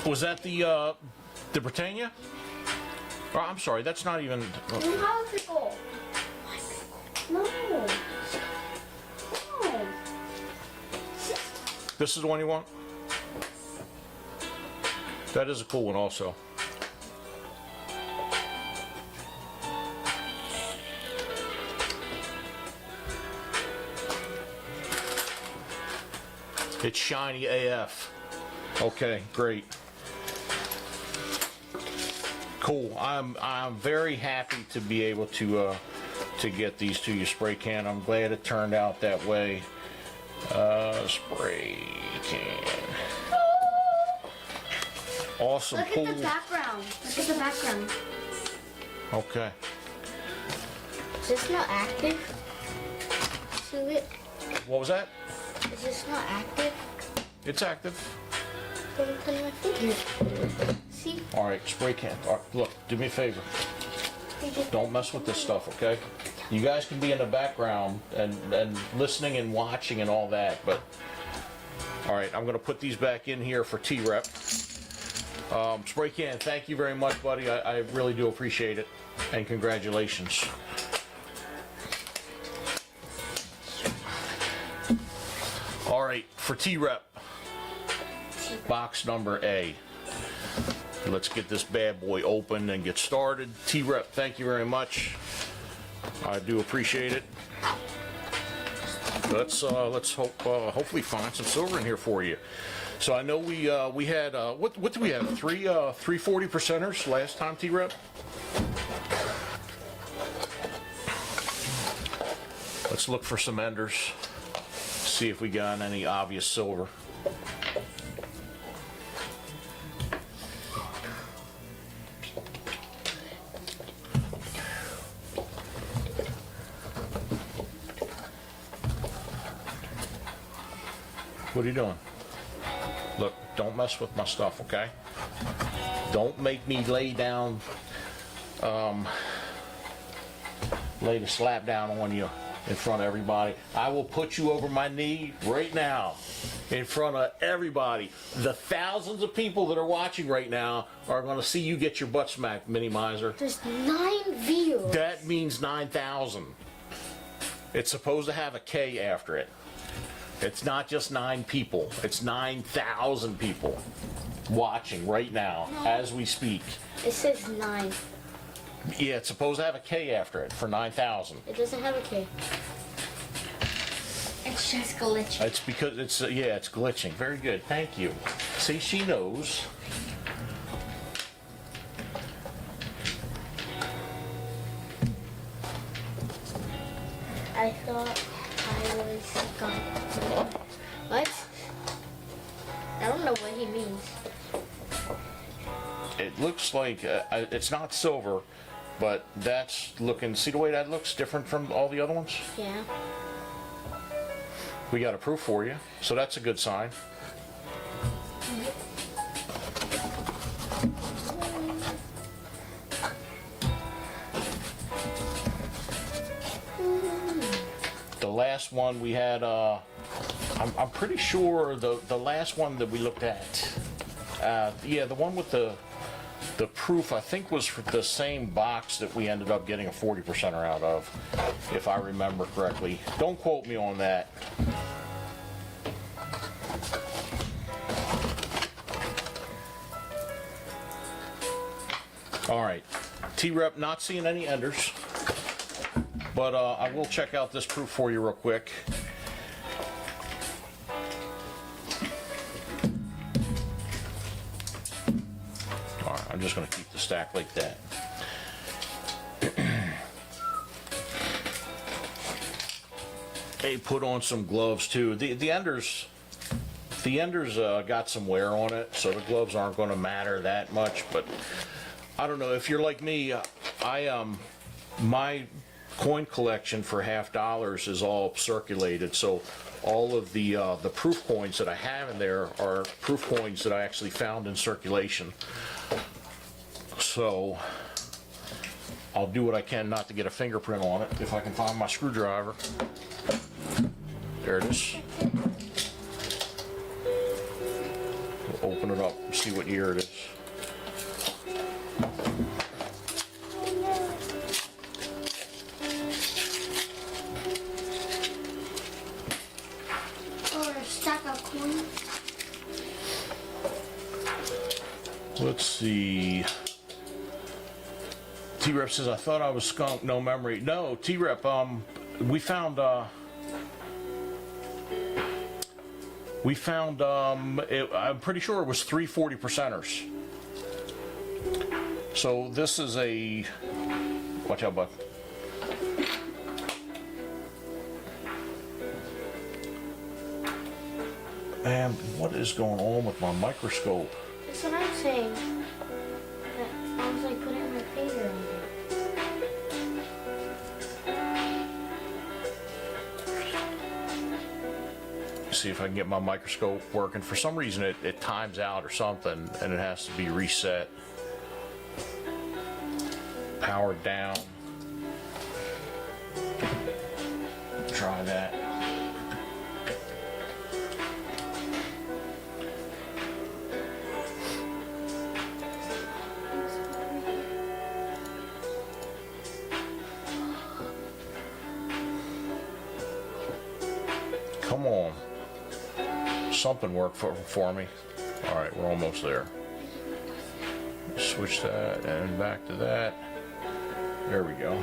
Was that the Britannia? Oh, I'm sorry, that's not even. Popsicle. No. No. This is the one you want? That is a cool one also. It's shiny AF. Okay, great. Cool. I'm very happy to be able to get these to you, spray can. I'm glad it turned out that way. Spray can. Awesome. Look Cool. at the background. Look at the background. Okay. Is this not active? To it? What was that? Is this not active? It's active. Put it on my finger. See? All right, spray can. All right, look, do me a favor. Don't mess with this stuff, okay? You guys can be in the background and listening and watching and all that, but all right, I'm gonna put these back in here for T-Rep. Spray can, thank you very much, buddy. I really do appreciate it, and congratulations. All right, for T-Rep, box number A. Let's get this bad boy open and get started. T-Rep, thank you very much. I do appreciate it. Let's hope hopefully find some silver in here for you. So I know we had what did we have, three 40%ers last time, T-Rep? Let's look for some enders. See if we got any obvious silver. What are you doing? Look, don't mess with my stuff, okay? Don't make me lay down, lay the slap down on you. in front of everybody. I will put you over my knee right now in front of everybody. The thousands of people that are watching right now are going to see you get your butt smacked, Mini Miser. There's 9 views. That means 9,000. It's supposed to have a K after it. It's not just 9 people. It's 9,000 people watching right now as we speak. It says 9. Yeah, it's supposed to have a K after it for 9,000. It doesn't have a K. It's just glitching. It's because it's yeah, it's glitching. Very good. Thank you. See, she knows. I thought I was gone. What? I don't know what he means. It looks like it's not silver, but that's looking. See the way that looks different from all the other ones? Yeah. We got a proof for you, so that's a good sign. The last one we had, I'm pretty sure the last one that we looked at, yeah, the one with the proof, I think, was for the same box that we ended up getting a 40%er out of, if I remember correctly. Don't quote me on that. All right, T-Rep, not seeing any enders, but I will check out this proof for you real quick. All right, I'm just going to keep the stack like that. They put on some gloves too. The enders got some wear on it, so the gloves aren't going to matter that much. But I don't know if you're like me. My coin collection for $50 is all circulated, so all of the proof coins that I have in there are proof coins that I actually found in circulation. So I'll do what I can not to get a fingerprint on it if I can find my screwdriver. There it is. We'll open it up and see what year it is. Or a stack of coins. Let's see. T-Rep says, I thought I was skunked, no memory. No, T-Rep, we found, I'm pretty sure it was 3 40%ers. So this is a, watch out, bud. Man, what is going on with my microscope? That's what I'm saying. I was like putting my finger on it. See if I can get my microscope working. For some reason it times out or something and it has to be reset. Powered down. Try that. Come on. Something worked for me. All right, we're almost there. Switch that and back to that. There we go.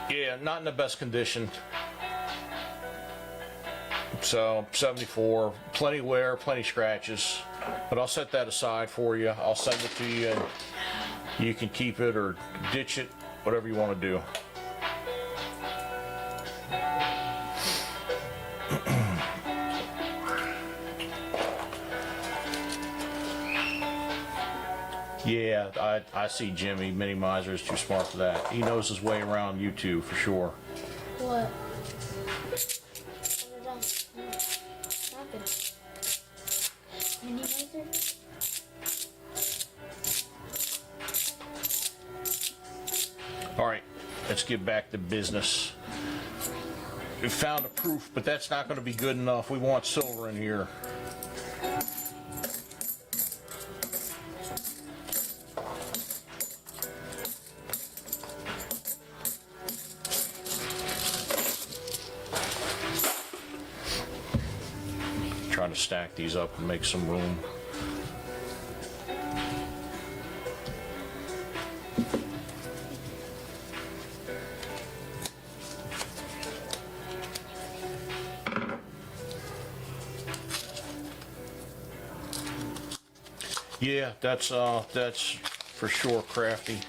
Yeah, not in the best condition. So 74, plenty wear, plenty scratches, but I'll set that aside for you. I'll send it to you and you can keep it or ditch it, whatever you want to do. Yeah, I see Jimmy. Mini Miser is too smart for that. He knows his way around YouTube for sure. What? Mini Miser? All right, let's get back to business. We found a proof, but that's not going to be good enough. We want silver in here. Trying to stack these up and make some room. Yeah, that's for sure crafty.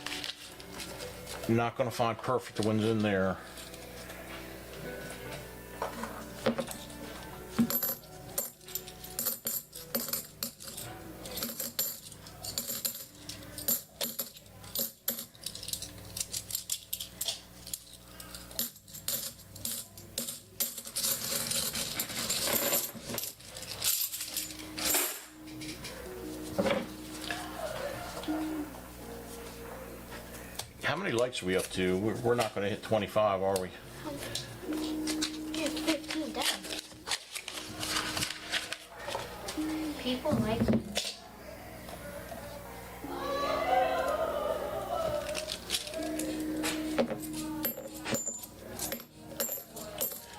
I'm not gonna find perfect ones in there. How many likes are we up to? We're not gonna hit 25, are we? You're 15 down. People like you.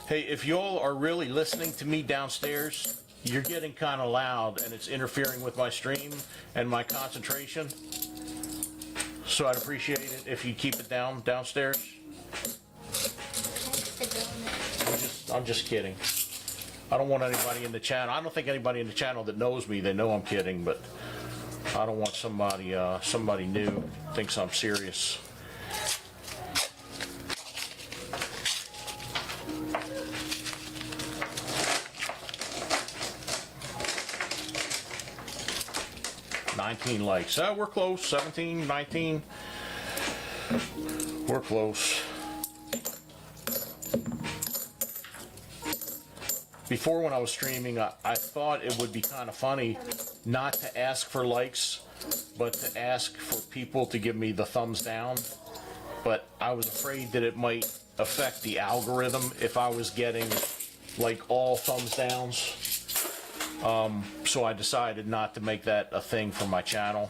Hey, if y'all are really listening to me downstairs, you're getting kind of loud and it's interfering with my stream and my concentration. So I'd appreciate it if you keep it down downstairs. I'm just kidding. I don't want anybody in the channel. I don't think anybody in the channel that knows me, they know I'm kidding, but I don't want somebody new thinks I'm serious. $19 likes. We're close. 17, 19. We're close. Before, when I was streaming, I thought it would be kind of funny not to ask for likes, but to ask for people to give me the thumbs down. But I was afraid that it might affect the algorithm if I was getting like all thumbs downs. So I decided not to make that a thing for my channel.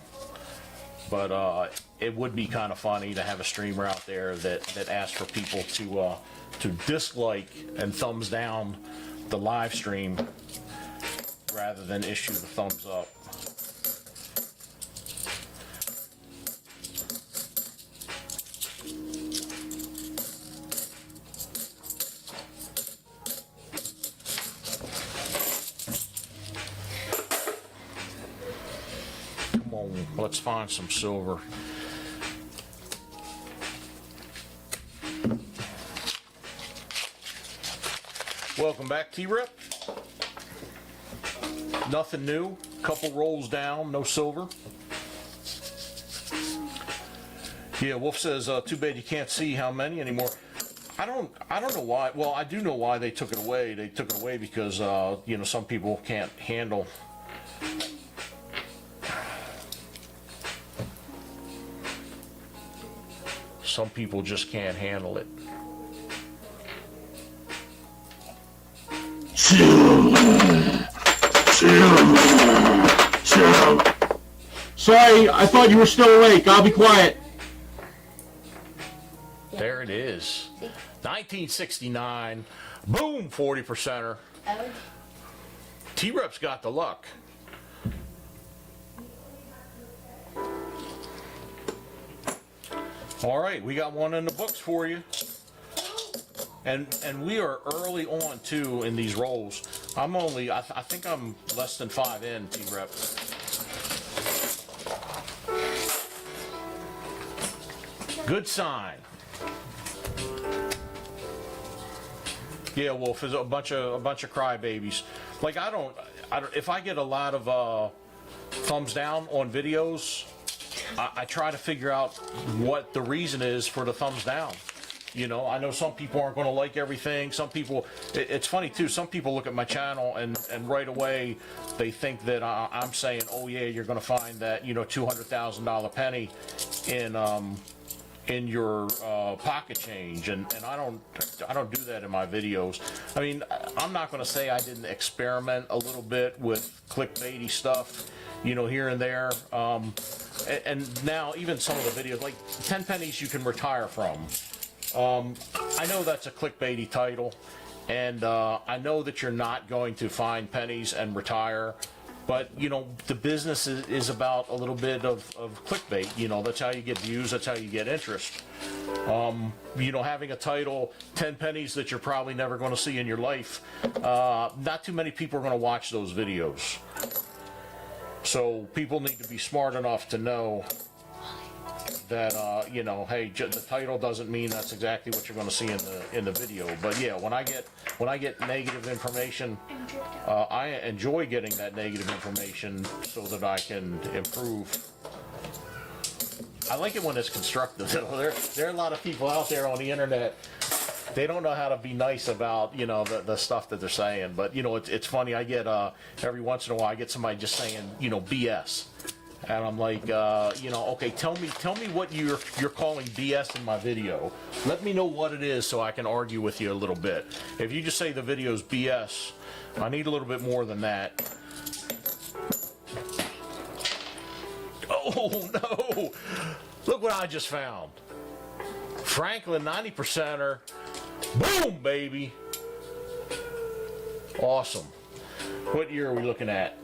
But it would be kind of funny to have a streamer out there that asks for people to dislike and thumbs down the live stream rather than issue the thumbs up. Come on, let's find some silver. Welcome back, T-Rep. Nothing new. Couple rolls down, no silver. Yeah, Wolf says, too bad you can't see how many anymore. I don't know why. Well, I do know why they took it away. They took it away because you know, some people can't handle. Some people just can't handle it. Sorry, I thought you were still awake. I'll be quiet. There it is. 1969. Boom, 40%er. T-Rep's got the luck. All right, we got one in the books for you. And we are early on too in these rolls. I'm only, I think I'm less than 5 in, T-Rep. Good sign. Yeah, Wolf, is a bunch of crybabies. Like I don't. If I get a lot of thumbs down on videos, I try to figure out what the reason is for the thumbs down. You know, I know some people aren't going to like everything. Some people, it's funny too, some people look at my channel and right away they think that I'm saying, oh yeah, you're going to find that, you know, $200,000 penny in your pocket change, and I don't do that in my videos. I mean, I'm not going to say I didn't experiment a little bit with clickbaity stuff, you know, here and there. And now even some of the videos, like 10 pennies you can retire from. I know that's a clickbaity title, and I know that you're not going to find pennies and retire. But, you know, the business is about a little bit of clickbait. You know, that's how you get views, that's how you get interest. You know, having a title, 10 pennies that you're probably never going to see in your life, not too many people are going to watch those videos. So people need to be smart enough to know that, you know, hey, the title doesn't mean that's exactly what you're going to see in the video. But yeah, when I get negative information, I enjoy getting that negative information so that I can improve. I like it when it's constructive. There are a lot of people out there on the internet. They don't know how to be nice about, you know, the stuff that they're saying. But you know, it's funny. I get every once in a while I get somebody just saying, you know, BS. And I'm like, you know, okay, tell me what you're calling BS in my video. Let me know what it is so I can argue with you a little bit. If you just say the video's BS, I need a little bit more than that. Oh no! Look what I just found. Franklin 90%er. Boom, baby. Awesome. What year are we looking at?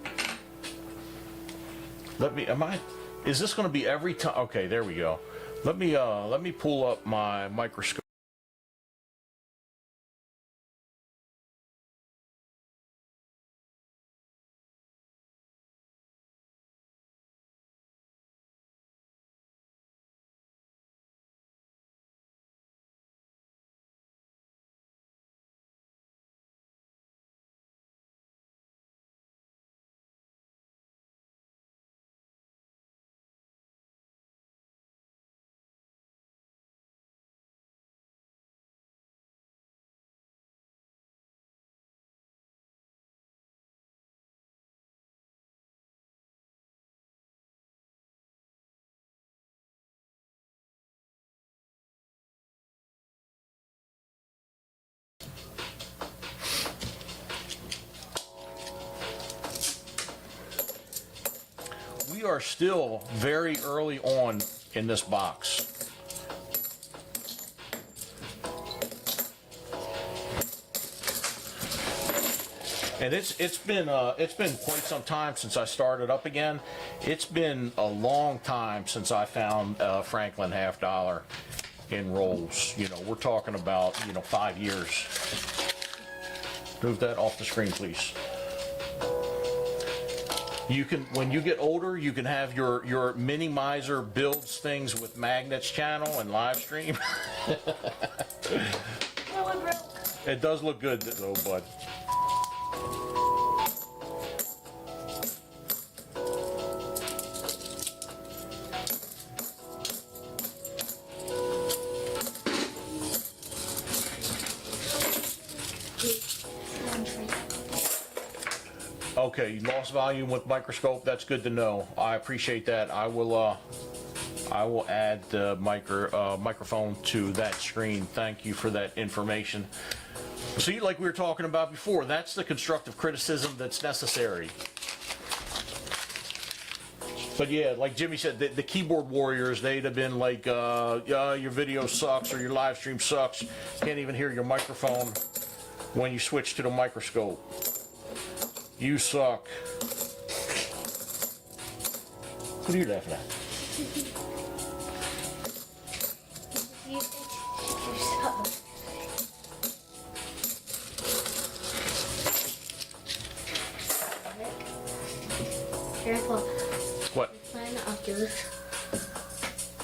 Is this going to be every time? Okay, there we go. Let me pull up my microscope. We are still very early on in this box. And it's been quite some time since I started up again. It's been a long time since I found Franklin half dollar in rolls. You know, we're talking about, you know, 5 years. Move that off the screen, please. You can, when you get older, you can have your mini miser builds things with magnets channel and live stream. It does look good though, bud. Okay, you lost volume with microscope. That's good to know. I appreciate that. I will add the microphone to that screen. Thank you for that information. See, like we were talking about before, that's the constructive criticism that's necessary. But yeah, like Jimmy said, the keyboard warriors, they'd have been like, yeah, your video sucks or your live stream sucks. Can't even hear your microphone when you switch to the microscope. You suck. What are you laughing at? You yourself. Careful. What? Playing the Oculus.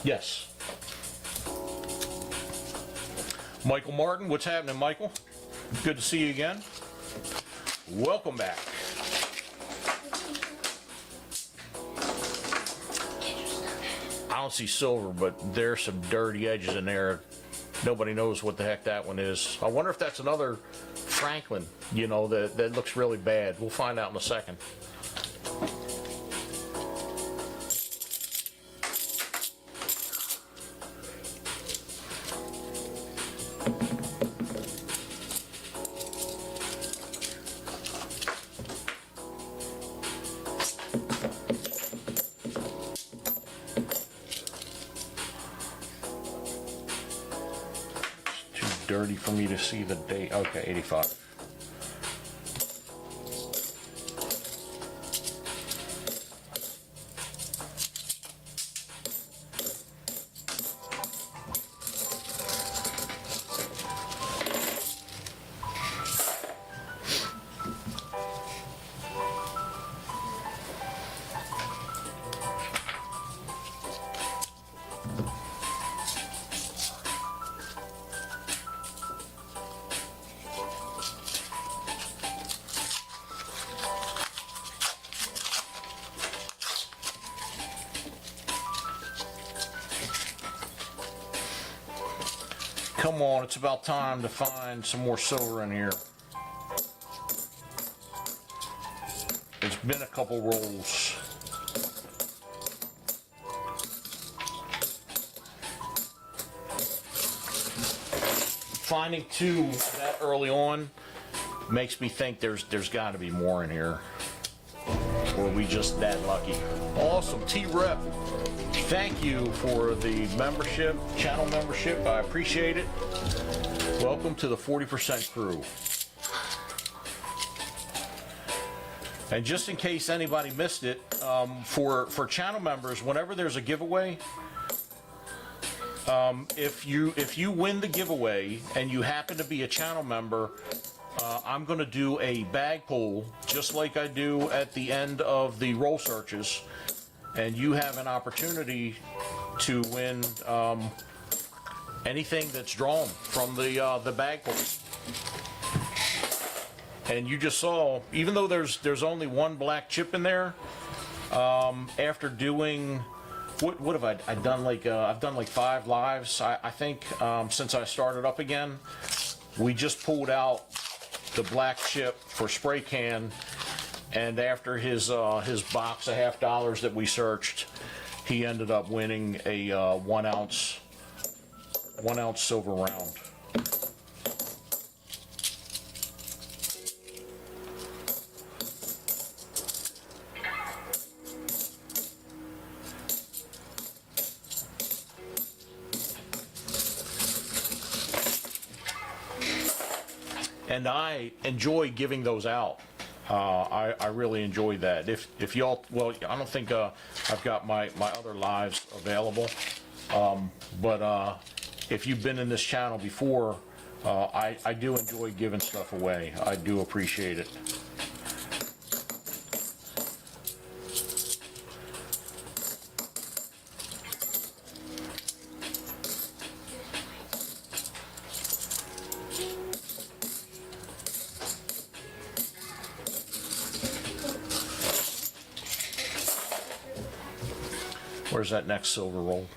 Yes. Michael Martin, what's happening, Michael? Good to see you again. Welcome back. I don't see silver, but there's some dirty edges in there. Nobody knows what the heck that one is. I wonder if that's another Franklin, you know, that looks really bad. We'll find out in a second. dirty for me to see the date. Okay, 85. Come on, it's about time to find some more silver in here. It's been a couple rolls. Finding two that early on makes me think there's got to be more in here. Or are we just that lucky? Awesome, T-Rep. Thank you for the membership, channel membership. I appreciate it. Welcome to the 40% crew. And just in case anybody missed it, for channel members, whenever there's a giveaway, if you win the giveaway and you happen to be a channel member, I'm going to do a bag pull just like I do at the end of the roll searches, and you have an opportunity to win anything that's drawn from the bag pull. And you just saw, even though there's only one black chip in there, after doing what have I done? I've done like 5 lives, I think, since I started up again. We just pulled out the black chip for spray can, and after his box of $50 that we searched, he ended up winning a 1 ounce silver round. And I enjoy giving those out. I really enjoy that. If y'all, well, I don't think I've got my other lives available, but if you've been in this channel before, I do enjoy giving stuff away. I do appreciate it. Where's that next silver roll?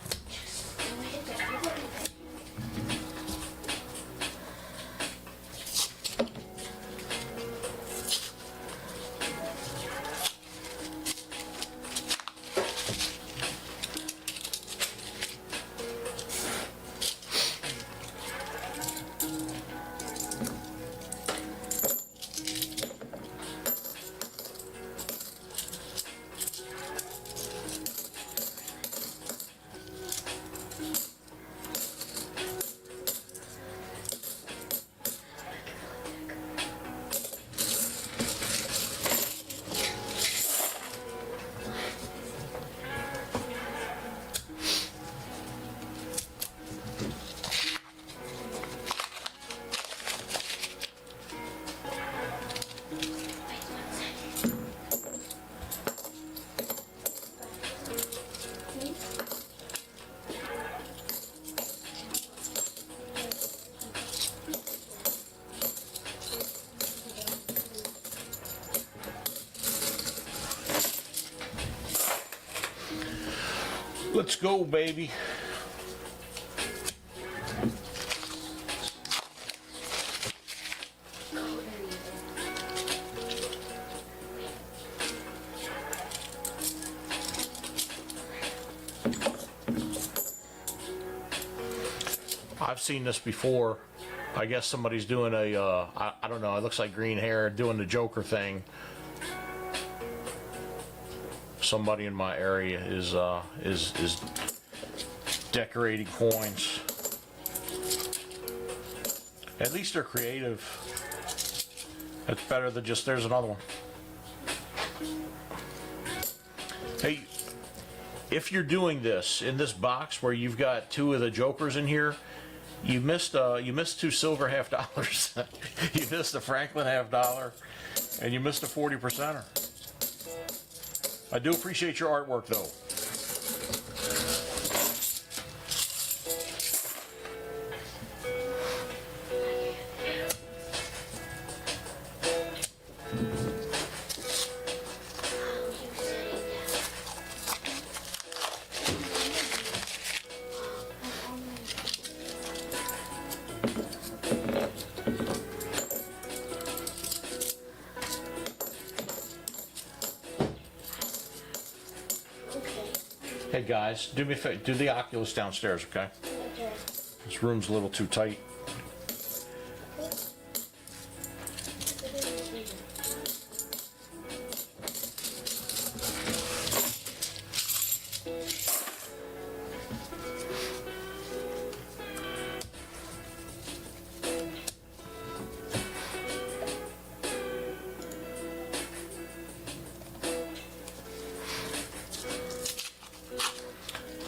Let's go, baby. I've seen this before. I guess somebody's doing a, I don't know, it looks like green hair, doing the Joker thing. Somebody in my area is decorating coins. At least they're creative. That's better than just there's another one. Hey, if you're doing this in this box where you've got two of the jokers in here, you missed two silver $50. You missed a Franklin $50, and you missed a 40%er. I do appreciate your artwork though. Hey guys, do me a favor, do the Oculus downstairs, okay? Okay. This room's a little too tight.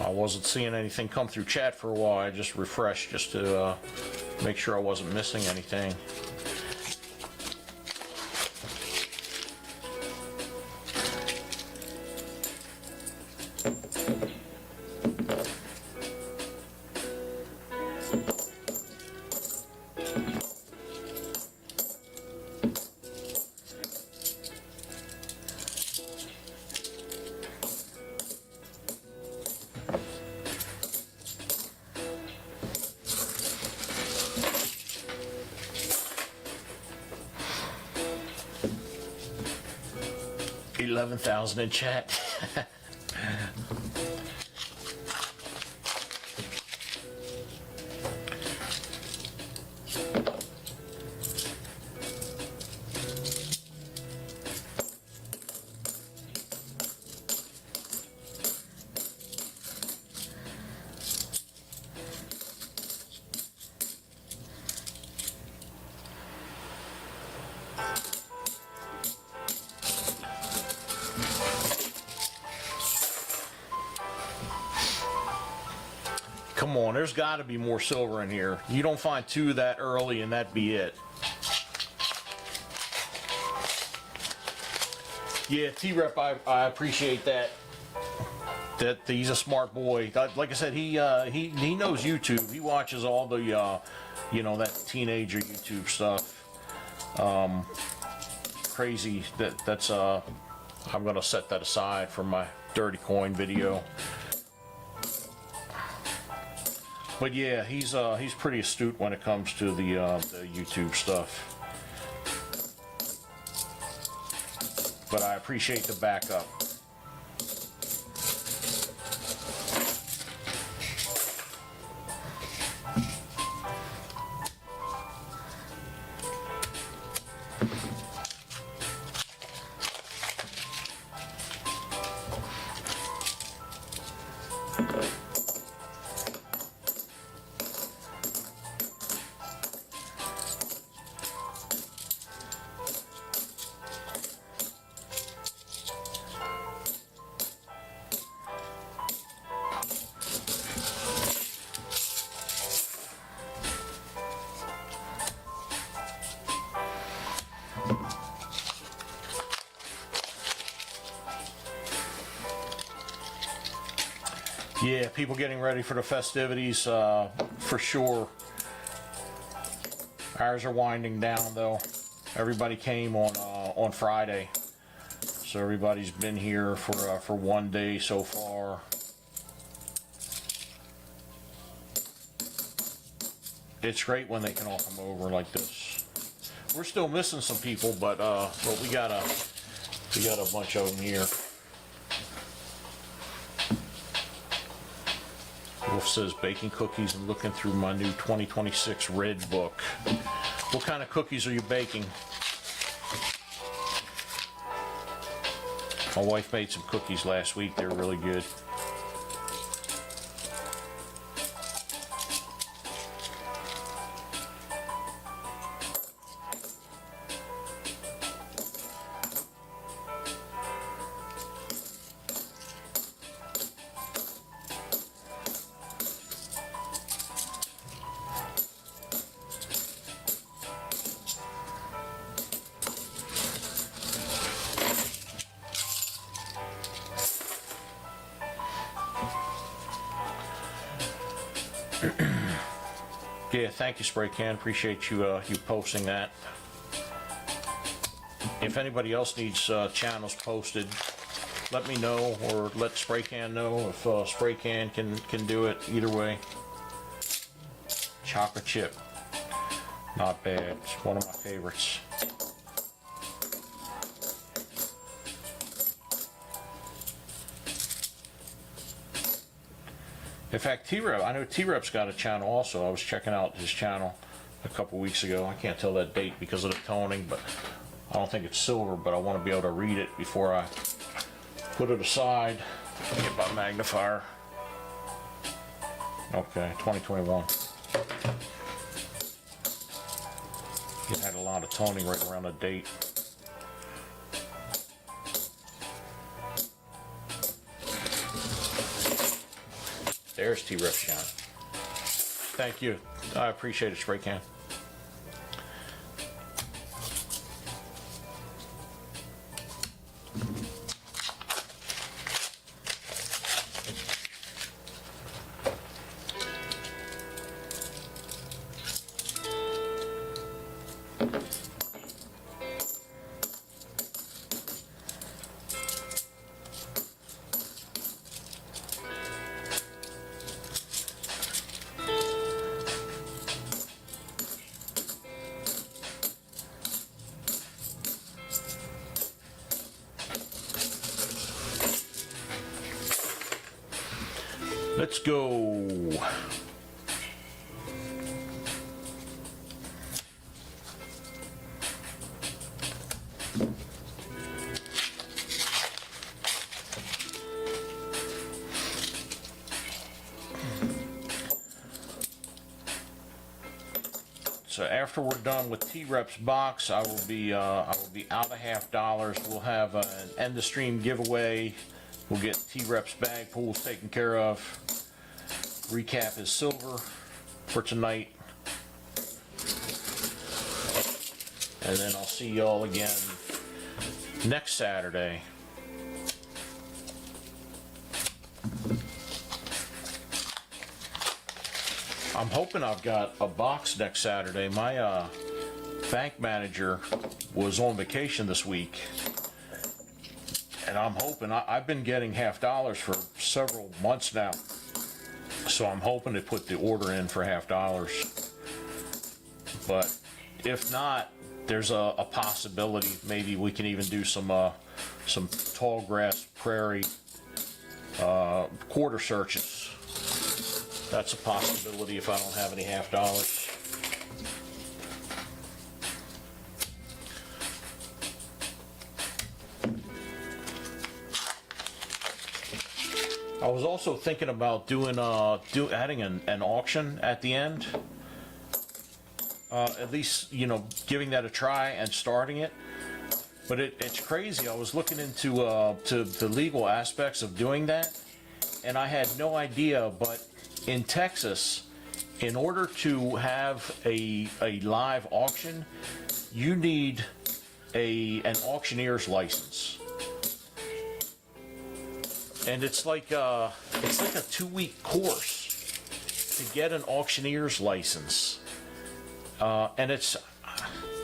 I wasn't seeing anything come through chat for a while. I just refreshed just to make sure I wasn't missing anything. $11,000 in chat. Come on, there's got to be more silver in here. You don't find two that early and that be it. Yeah, T-Rep, I appreciate that. That he's a smart boy. Like I said, he knows YouTube. He watches all the you know, that teenager YouTube stuff. Crazy. That's I'm gonna set that aside for my dirty coin video. But yeah, he's pretty astute when it comes to the YouTube stuff. But I appreciate the backup. Yeah, people getting ready for the festivities, for sure. Ours are winding down though. Everybody came on Friday, so everybody's been here for one day so far. It's great when they can all come over like this. We're still missing some people, but we got a bunch of them here. Wolf says baking cookies and looking through my new 2026 red book. What kind of cookies are you baking? My wife made some cookies last week. They were really good. Yeah, thank you, Spray Can. Appreciate you you posting that. If anybody else needs channels posted, let me know, or let Spray Can know if Spray Can can do it. Either way. Chocolate chip, not bad. It's one of my favorites. In fact, T-Rep, I know T-Rep's got a channel also. I was checking out his channel a couple weeks ago. I can't tell that date because of the toning, but I don't think it's silver, but I want to be able to read it before I put it aside. Get my magnifier. Okay, 2021. It had a lot of toning right around the date. There's T-Rep's channel. Thank you. I appreciate it, Spray Can. Let's go. So after we're done with T-Rep's box, I will be out of $50. We'll have an end of stream giveaway. We'll get T-Rep's bag pools taken care of. Recap his silver for tonight. And then I'll see y'all again next Saturday. I'm hoping I've got a box next Saturday. My bank manager was on vacation this week. And I'm hoping, I've been getting $50 for several months now. So I'm hoping to put the order in for $50. But if not, there's a possibility maybe we can even do some tall grass prairie quarter searches. That's a possibility if I don't have any $50. I was also thinking about adding an auction at the end. At least, you know, giving that a try and starting it. But it's crazy. I was looking into to the legal aspects of doing that, and I had no idea. But in Texas, in order to have a live auction, you need an auctioneer's license. And it's like a 2-week course to get an auctioneer's license. And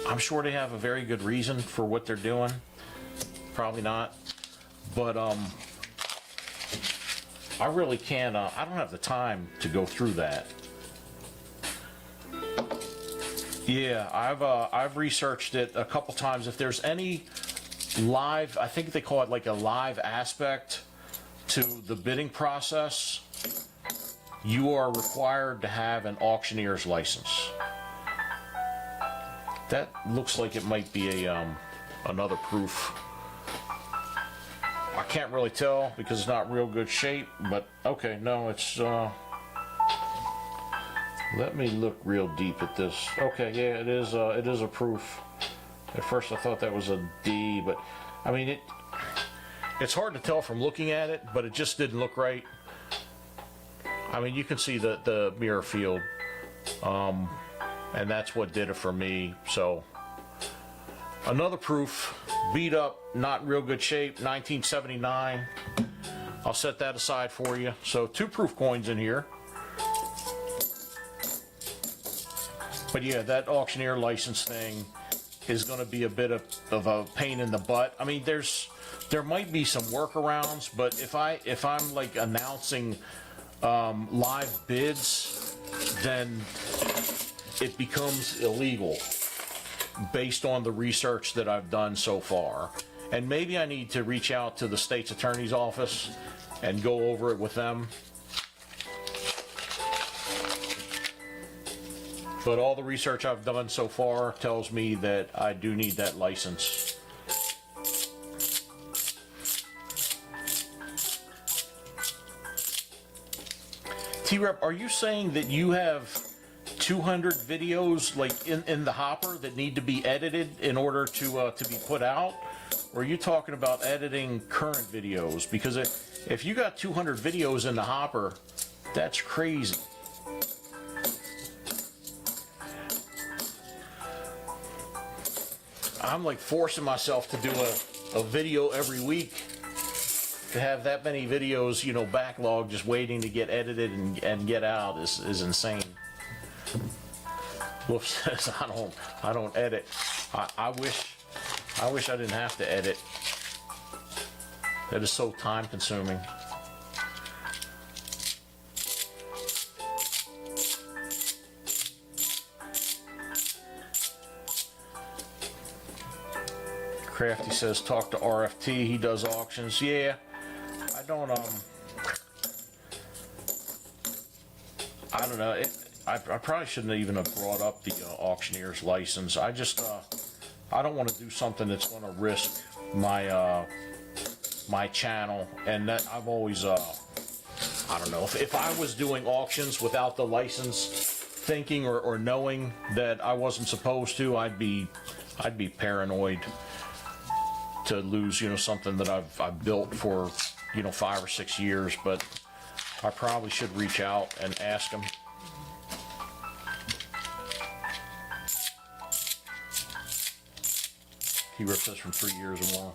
I'm sure they have a very good reason for what they're doing. Probably not. But I really can't, I don't have the time to go through that. Yeah, I've researched it a couple times. If there's any live, I think they call it like a live aspect to the bidding process, you are required to have an auctioneer's license. That looks like it might be another proof. I can't really tell because it's not real good shape, but okay, no, it's let me look real deep at this. Okay, yeah, it is a proof. At first I thought that was a D, but I mean it's hard to tell from looking at it, but it just didn't look right. I mean, you can see the mirror field, and that's what did it for me. So another proof, beat up, not real good shape, 1979. I'll set that aside for you. So 2 proof coins in here. But yeah, that auctioneer license thing is going to be a bit of a pain in the butt. I mean, there might be some workarounds, but if I'm like announcing live bids, then it becomes illegal based on the research that I've done so far. And maybe I need to reach out to the state's attorney's office and go over it with them. But all the research I've done so far tells me that I do need that license. T-Rep, are you saying that you have 200 videos like in the hopper that need to be edited in order to be put out? Or are you talking about editing current videos? Because if you got 200 videos in the hopper, that's crazy. I'm like forcing myself to do a video every week. To have that many videos, you know, backlog just waiting to get edited and get out is insane. Wolf says I don't edit. I wish I didn't have to edit. That is so time consuming. Crafty says talk to RFT, he does auctions. Yeah, I don't know. I probably shouldn't even have brought up the auctioneer's license. I just I don't want to do something that's going to risk my my channel, and that I've always I don't know, if I was doing auctions without the license, thinking or knowing that I wasn't supposed to, I'd be paranoid to lose, you know, something that I've built for, you know, 5 or 6 years. But I probably should reach out and ask them. He ripped us from 3 years or more.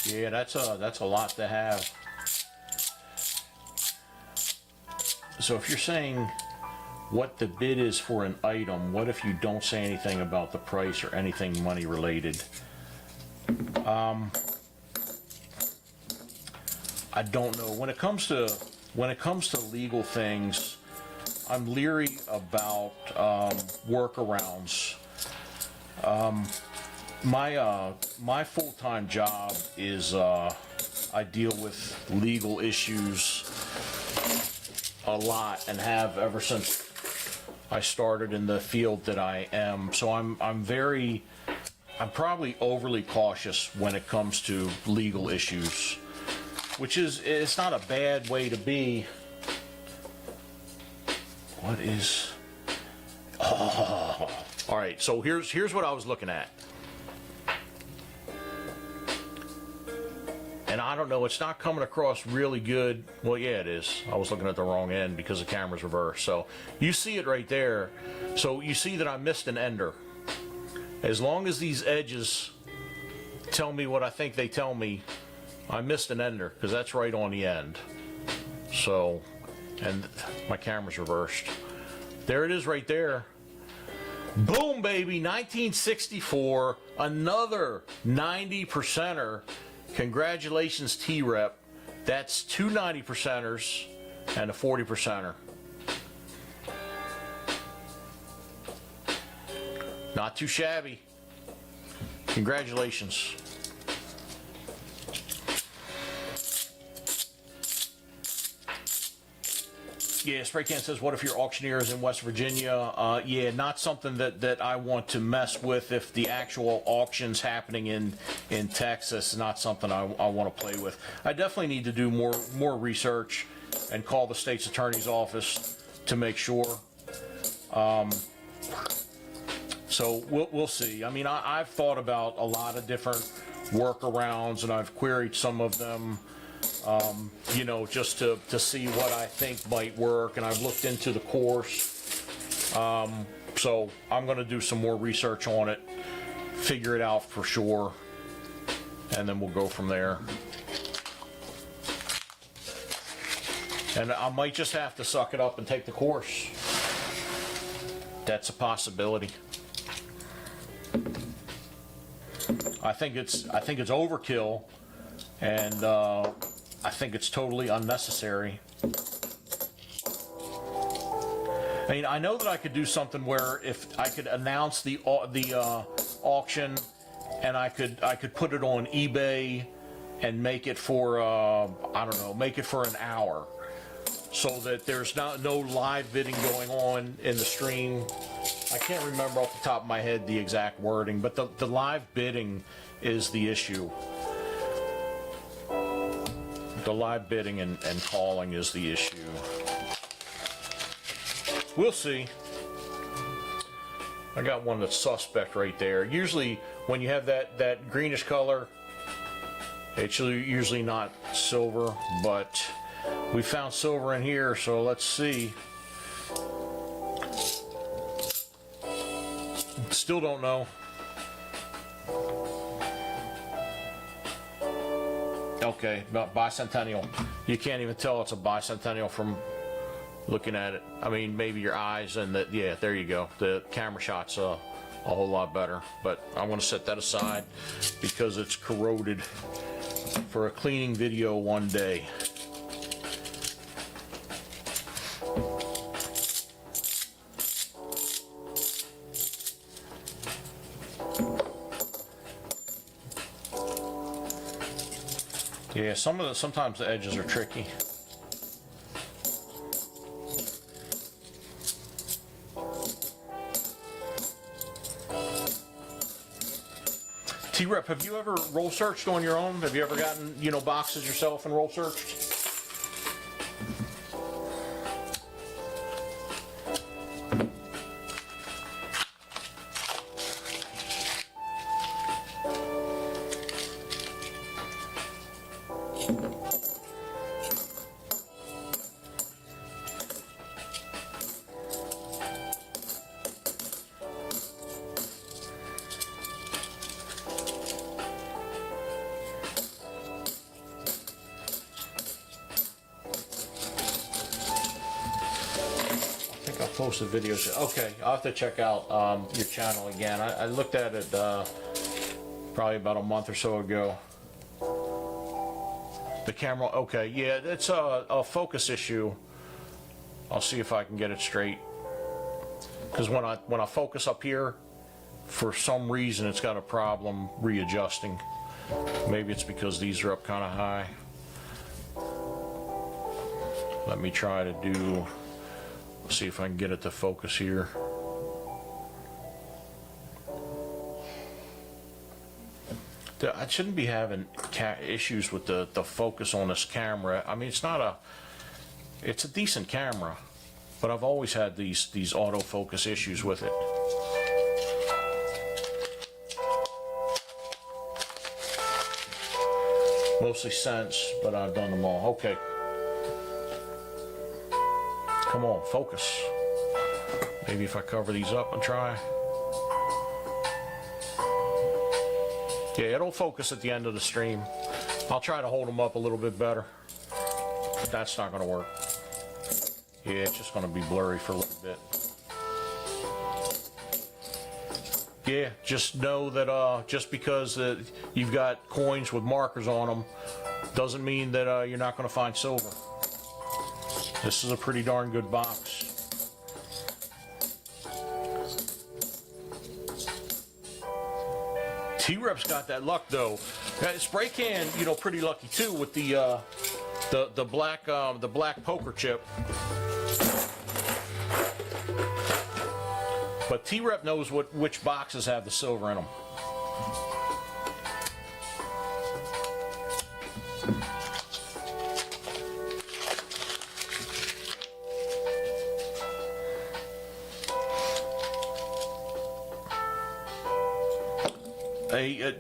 Yeah, that's a lot to have. So if you're saying what the bid is for an item, what if you don't say anything about the price or anything money related? I don't know. When it comes to legal things, I'm leery about workarounds. My full-time job is I deal with legal issues a lot and have ever since I started in the field that I am. So I'm probably overly cautious when it comes to legal issues, which it's not a bad way to be. What is? Oh. All right. So here's what I was looking at. And I don't know, it's not coming across really good. Well, yeah, it is. I was looking at the wrong end because the camera's reversed. So you see it right there. So you see that I missed an ender. As long as these edges tell me what I think they tell me, I missed an ender because that's right on the end. So, and my camera's reversed. There it is right there. Boom, baby, 1964, another 90%er. Congratulations, T-Rep. That's 2 90%ers and a 40%er. Not too shabby. Congratulations. Yeah, Spray Can says, what if your auctioneer is in West Virginia? Yeah, not something that I want to mess with. If the actual auction's happening in Texas, not something I want to play with. I definitely need to do more research and call the state's attorney's office to make sure. So we'll see. I mean, I've thought about a lot of different workarounds, and I've queried some of them. You know, just to see what I think might work, and I've looked into the course. So I'm going to do some more research on it, figure it out for sure, and then we'll go from there. And I might just have to suck it up and take the course. that's a possibility. I think it's overkill, and I think it's totally unnecessary. I mean, I know that I could do something where if I could announce the auction, and I could put it on eBay and make it for I don't know, make it for an hour, so that there's no live bidding going on in the stream. I can't remember off the top of my head the exact wording, but the live bidding is the issue. The live bidding and calling is the issue. We'll see. I got one that's suspect right there. Usually when you have that greenish color, it's usually not silver, but we found silver in here, so let's see. Still don't know. Okay, bicentennial. You can't even tell it's a bicentennial from looking at it. I mean, maybe your eyes and yeah, there you go. The camera shot's a whole lot better, but I'm going to set that aside because it's corroded for a cleaning video one day. Yeah, sometimes the edges are tricky. T-Rep, have you ever roll searched on your own? Have you ever gotten, boxes yourself and roll searched? Posted videos. Okay, I'll have to check out your channel again. I looked at it probably about a month or so ago. The camera, okay, yeah, it's a focus issue. I'll see if I can get it straight. Because when I focus up here, for some reason it's got a problem readjusting. Maybe it's because these are up kind of high. Let me try to do. See if I can get it to focus here. I shouldn't be having issues with the focus on this camera. I mean, it's a decent camera, but I've always had these autofocus issues with it. Mostly cents, but I've done them all. Okay. Come on, focus. Maybe if I cover these up and try. Yeah, it'll focus at the end of the stream. I'll try to hold them up a little bit better. But that's not going to work. Yeah, it's just going to be blurry for a little bit. Yeah, just know that just because you've got coins with markers on them doesn't mean that you're not going to find silver. This is a pretty darn good box. T-Rep's got that luck though. Spray Can, pretty lucky too with the black poker chip. But T-Rep knows which boxes have the silver in them.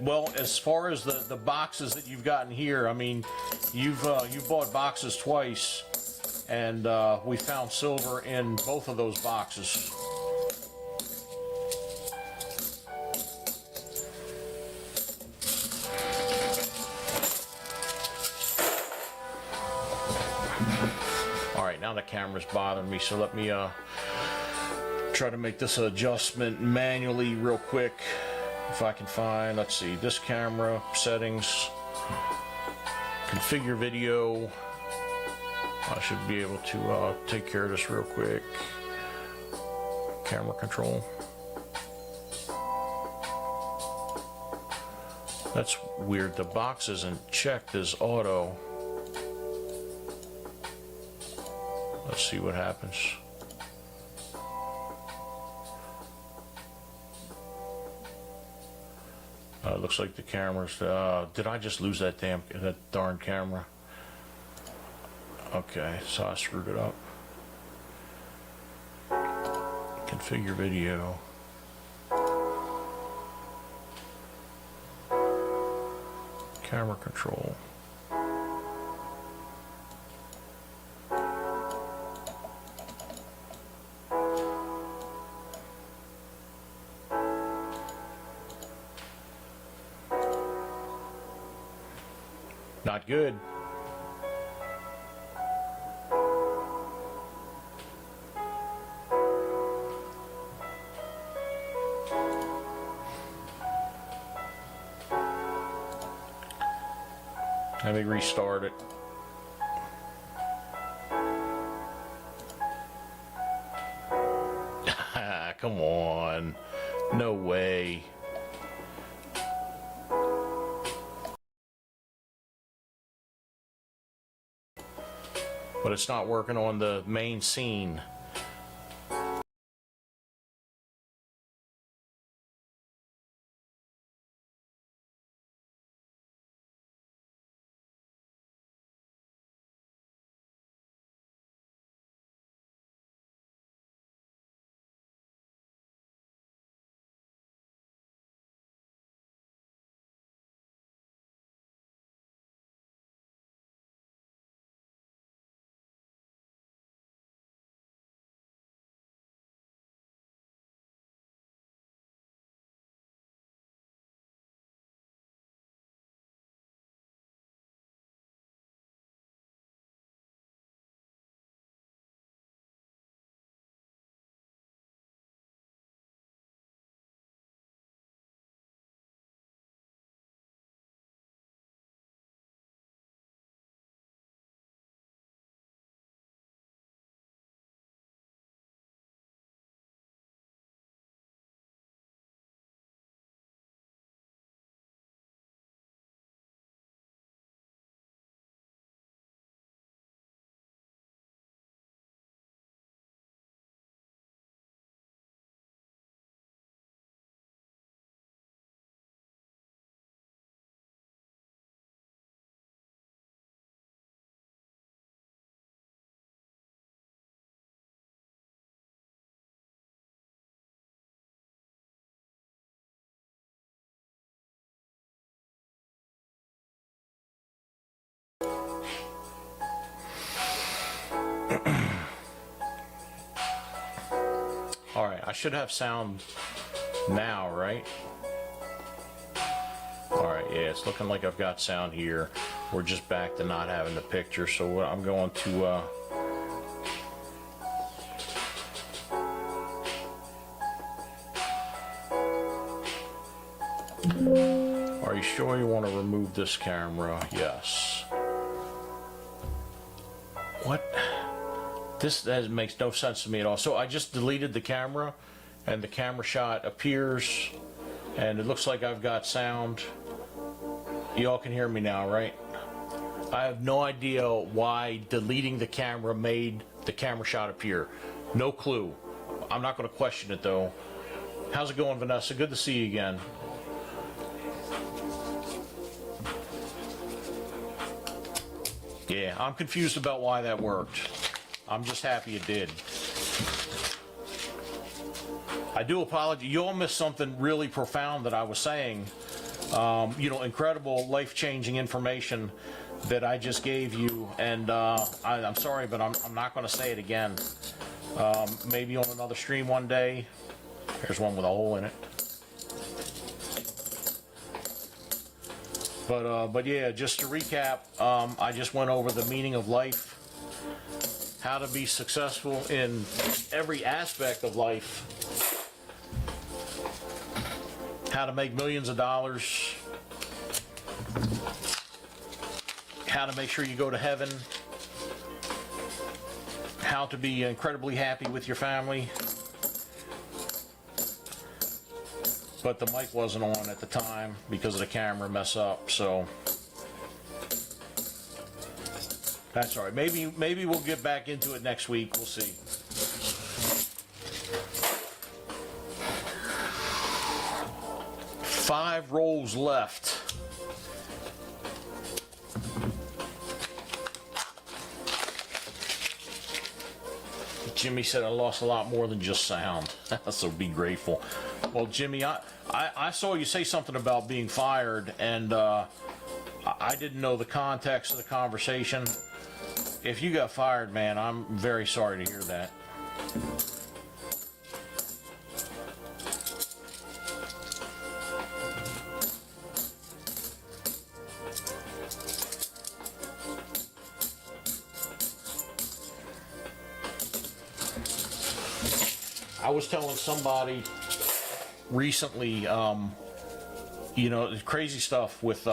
Well, as far as the boxes that you've gotten here, I mean, you've bought boxes twice, and we found silver in both of those boxes. All right, now the camera's bothering me, so let me try to make this adjustment manually real quick. If I can find, let's see, this camera, settings, configure video. I should be able to take care of this real quick. Camera control. That's weird, the box isn't checked as auto. Let's see what happens. Looks like the camera's, did I just lose that darn camera? Okay, so I screwed it up. Configure video. Camera control. Not good. Let me restart it. Come on. No way. But it's not working on the main scene. All right, I should have sound now, right? All right, yeah, it's looking like I've got sound here. We're just back to not having the picture, so what I'm going to are you sure you want to remove this camera? Yes. What? That makes no sense to me at all. So I just deleted the camera, and the camera shot appears, and it looks like I've got sound. You all can hear me now, right? I have no idea why deleting the camera made the camera shot appear. No clue. I'm not going to question it, though. How's it going, Vanessa? Good to see you again. Yeah, I'm confused about why that worked. I'm just happy it did. I do apologize. You all missed something really profound that I was saying. You know, incredible, life-changing information that I just gave you, and I'm sorry, but I'm not going to say it again. Maybe on another stream one day. There's one with a hole in it. But yeah, just to recap, I just went over the meaning of life, how to be successful in every aspect of life, how to make millions of dollars, how to make sure you go to heaven, how to be incredibly happy with your family. But the mic wasn't on at the time because of the camera mess up, so that's all right. Maybe we'll get back into it next week. We'll see. Five rolls left. Jimmy said I lost a lot more than just sound, so be grateful. Well, Jimmy, I saw you say something about being fired, and I didn't know the context of the conversation. If you got fired, man, I'm very sorry to hear that. I was telling somebody recently, you know, crazy stuff with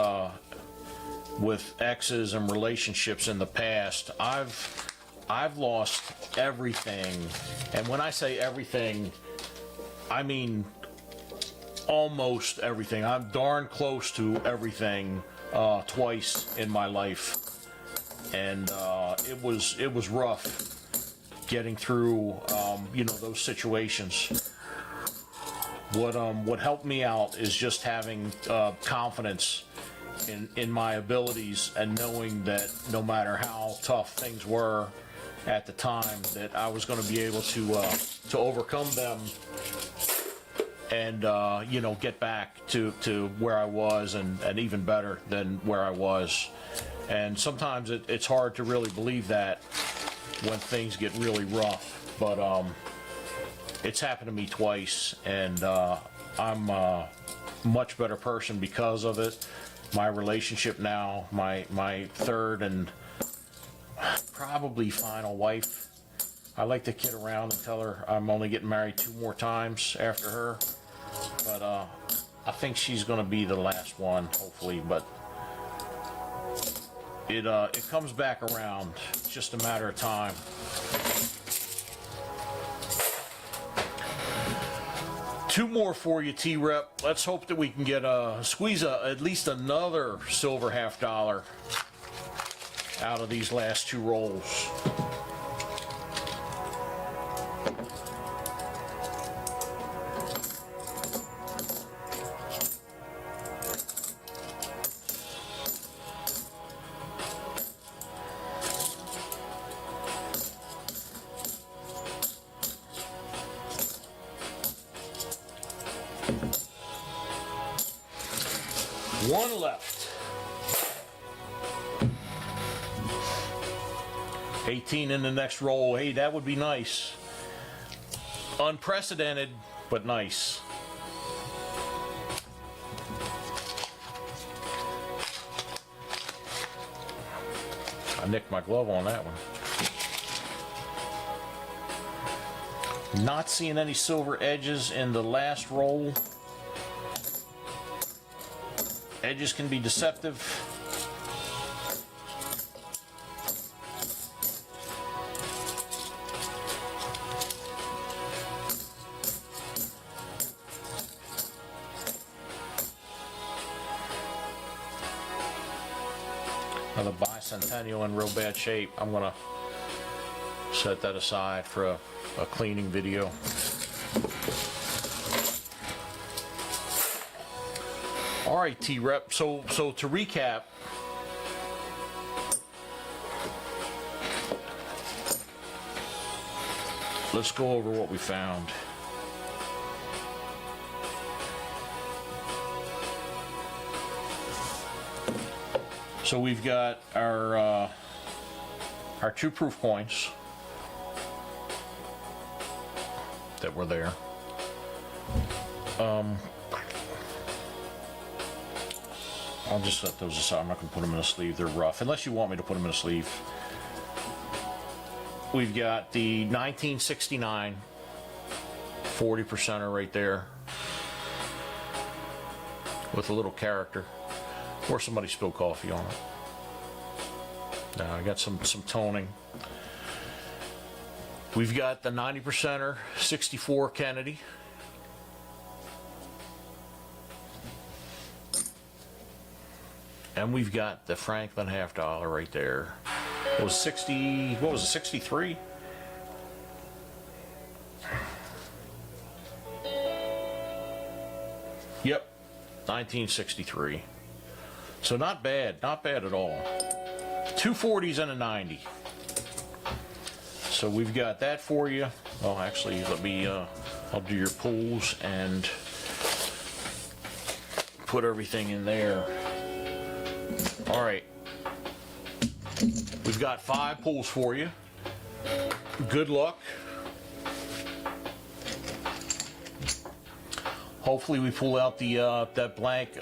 exes and relationships in the past. I've lost everything, and when I say everything, I mean almost everything. I'm darn close to everything twice in my life, and it was rough getting through you know, those situations. What helped me out is just having confidence in my abilities, and knowing that no matter how tough things were at the time, that I was going to be able to overcome them and you know, get back to where I was, and even better than where I was. And sometimes it's hard to really believe that when things get really rough, but it's happened to me twice, and I'm a much better person because of it. My relationship now, my third and probably final wife, I like to kid around and tell her I'm only getting married 2 more times after her, but I think she's gonna be the last one, hopefully. But it comes back around. It's just a matter of time. Two more for you, T-Rep. Let's hope that we can get squeeze at least another silver $50 out of these last 2 rolls. One left. 18 in the next roll. Hey, that would be nice. Unprecedented, but nice. I nicked my glove on that one. Not seeing any silver edges in the last roll. Edges can be deceptive. Now the bicentennial in real bad shape. I'm gonna set that aside for a cleaning video. All right, T-Rep. So to recap, let's go over what we found. So we've got our 2 proof coins that were there. I'll just set those aside. I'm not going to put them in a sleeve. They're rough. Unless you want me to put them in a sleeve. we've got the 1969 40%er right there with a little character, or somebody spilled coffee on it. Now I got some toning. We've got the 90%er 64 Kennedy. And we've got the Franklin $50 right there. It was 60, what was it, 63? Yep, 1963. So not bad at all. Two 40s and a 90. So we've got that for you. Oh, actually, let me, I'll do your pulls and put everything in there. All right. We've got 5 pulls for you. Good luck. Hopefully we pull out the that black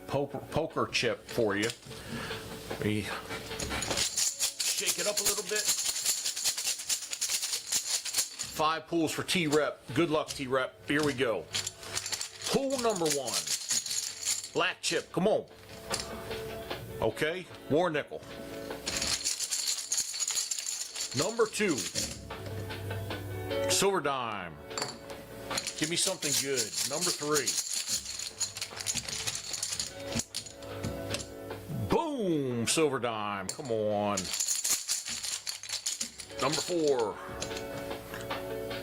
poker chip for you. We shake it up a little bit. 5 pulls for T-Rep. Good luck, T-Rep. Here we go. Pull number 1. Black chip. Come on. Okay. War nickel. Number 2. Silver dime. Give me something good. Number 3. Boom! Silver dime. Come on. Number 4.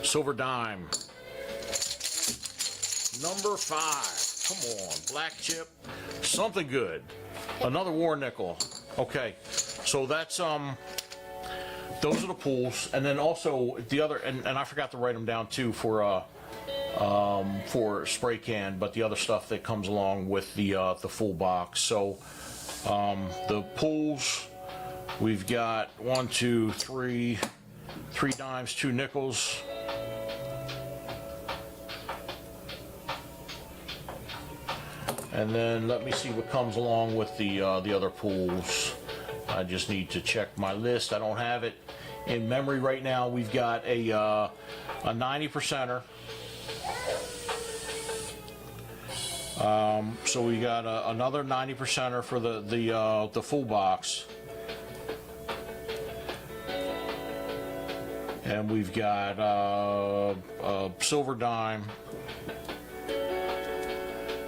Silver dime. Number 5. Come on. Black chip. Something good. Another war nickel. Okay. So that's those are the pulls, and then also the other, and I forgot to write them down too for spray can, but the other stuff that comes along with the full box. So the pulls, we've got 1, 2, 3 dimes, 2 nickels. And then let me see what comes along with the other pulls. I just need to check my list. I don't have it in memory right now. We've got a 90%er. So we got another 90%er for the full box. And we've got a silver dime.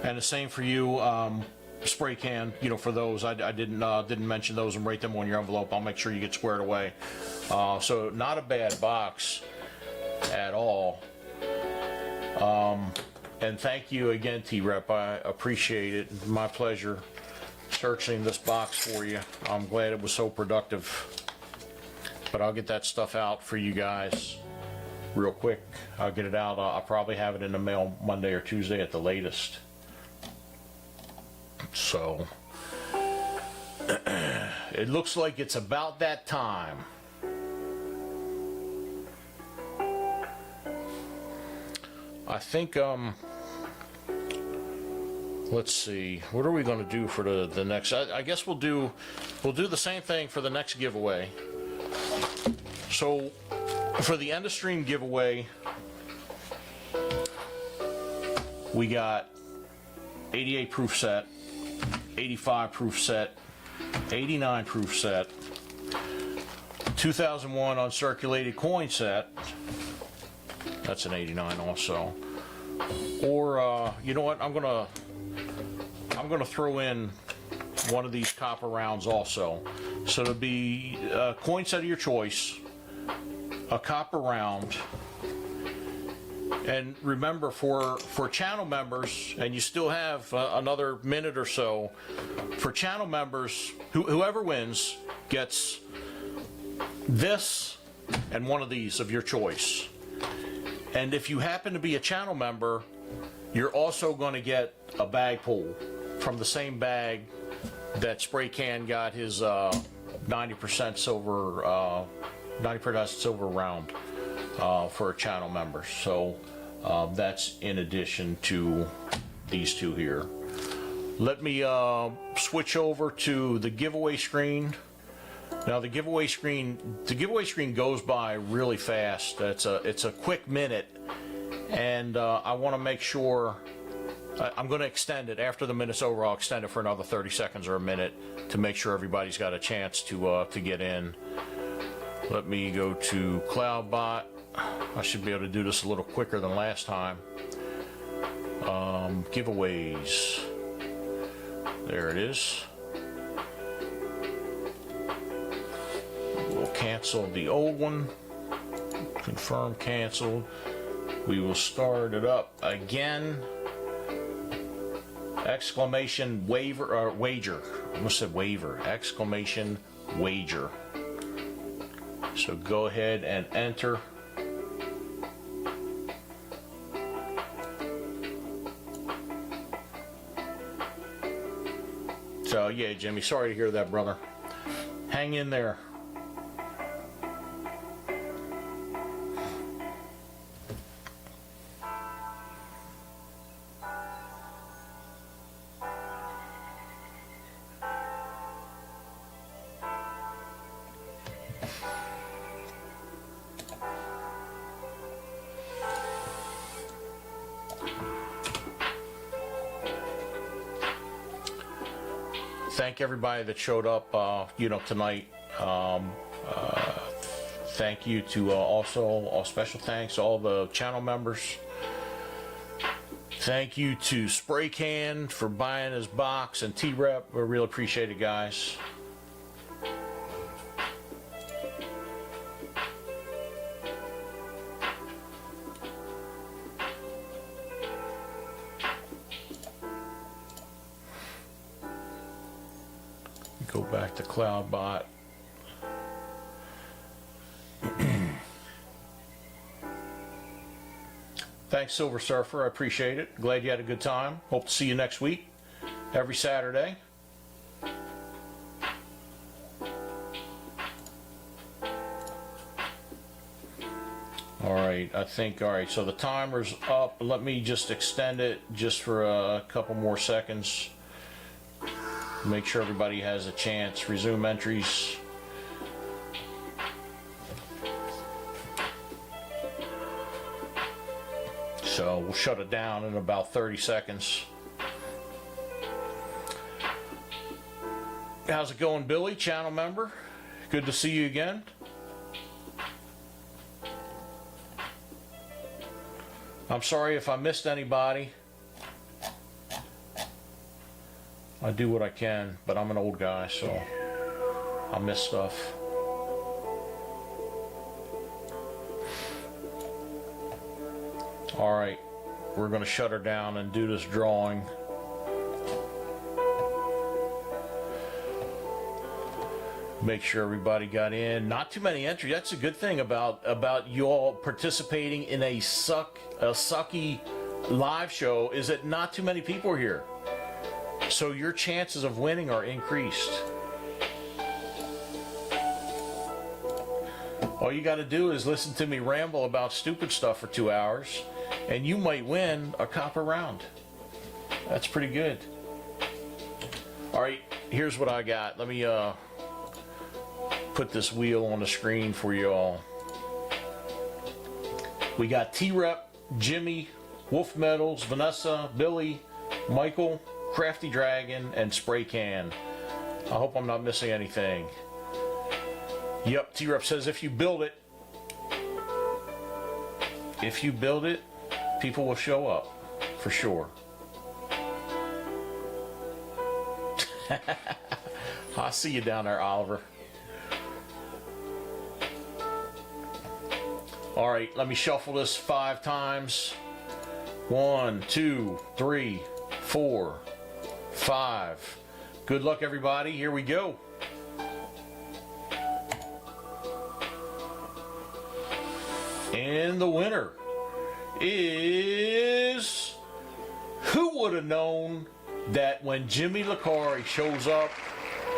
And the same for you, spray can, you know, for those. I didn't mention those and write them on your envelope. I'll make sure you get squared away. So not a bad box at all. And thank you again, T-Rep. I appreciate it. My pleasure searching this box for you. I'm glad it was so productive. But I'll get that stuff out for you guys real quick. I'll get it out. I'll probably have it in the mail Monday or Tuesday at the latest. So it looks like it's about that time. I think let's see, what are we going to do for the next? I guess we'll do the same thing for the next giveaway. So for the end of stream giveaway, we got 88 proof set, 85 proof set, 89 proof set, 2001 uncirculated coin set. That's an 89 also. Or you know what? I'm gonna throw in one of these copper rounds also. So it'll be a coin set of your choice, a copper round. And remember, for channel members, and you still have another minute or so, for channel members, whoever wins gets this and one of these of your choice. And if you happen to be a channel member, you're also going to get a bag pull from the same bag that Spray Can got his 90% silver, 90% silver round for channel members. So that's in addition to these two here. Let me switch over to the giveaway screen Now the giveaway screen goes by really fast. It's a quick minute, and I want to make sure I'm going to extend it after the minute's over. I'll extend it for another 30 seconds or a minute to make sure everybody's got a chance to get in. Let me go to CloudBot. I should be able to do this a little quicker than last time. Giveaways. There it is. We'll cancel the old one. Confirm canceled. We will start it up again. Exclamation waiver or wager. I almost said waiver. Exclamation wager. So go ahead and enter. So yeah, Jimmy, sorry to hear that, brother. Hang in there. Thank everybody that showed up, tonight. Thank you to all special thanks to all the channel members. Thank you to Spray Can for buying his box and T-Rep. We really appreciate it, guys. Go back to CloudBot. Thanks, Silver Surfer. I appreciate it. Glad you had a good time. Hope to see you next week, every Saturday. All right, so the timer's up. Let me just extend it just for a couple more seconds. Make sure everybody has a chance. Resume entries. So we'll shut it down in about 30 seconds. How's it going, Billy, channel member? Good to see you again. I'm sorry if I missed anybody. I do what I can, but I'm an old guy, so I miss stuff. All right, we're going to shut her down and do this drawing. Make sure everybody got in. Not too many entries. That's a good thing about you all participating in a sucky live show, is that not too many people are here. So your chances of winning are increased. All you got to do is listen to me ramble about stupid stuff for 2 hours, and you might win a copper round. That's pretty good. All right, here's what I got. Let me put this wheel on the screen for you all. We got T-Rep, Jimmy, Wolf Metals, Vanessa, Billy, Michael, Crafty Dragon, and Spray Can. I hope I'm not missing anything. Yep, T-Rep says if you build it, people will show up, for sure. I'll see you down there, Oliver. All right, let me shuffle this 5 times. 1, 2, 3, 4, 5. Good luck, everybody. Here we go. And the winner is... Who would have known that when Jimmy Licari shows up,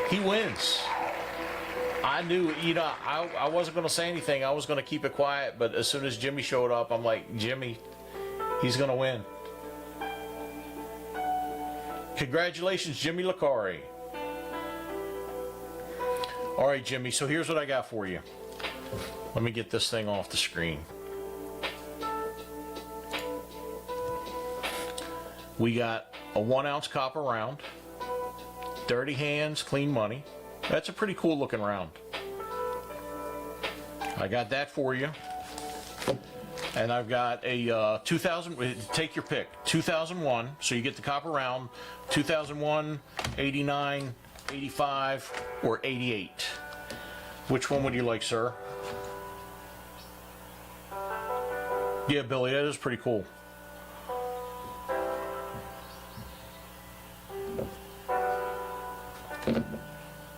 he wins? I knew, I wasn't going to say anything. I was going to keep it quiet, but as soon as Jimmy showed up, I'm like, Jimmy, he's going to win. Congratulations, Jimmy Licari. All right, Jimmy, so here's what I got for you. Let me get this thing off the screen. We got a 1 ounce copper round, Dirty Hands, Clean Money. That's a pretty cool looking round. I got that for you. And I've got a 2000, take your pick, 2001, so you get the copper round, 2001, 89, 85, or 88. Which one would you like, sir? Yeah, Billy, that is pretty cool.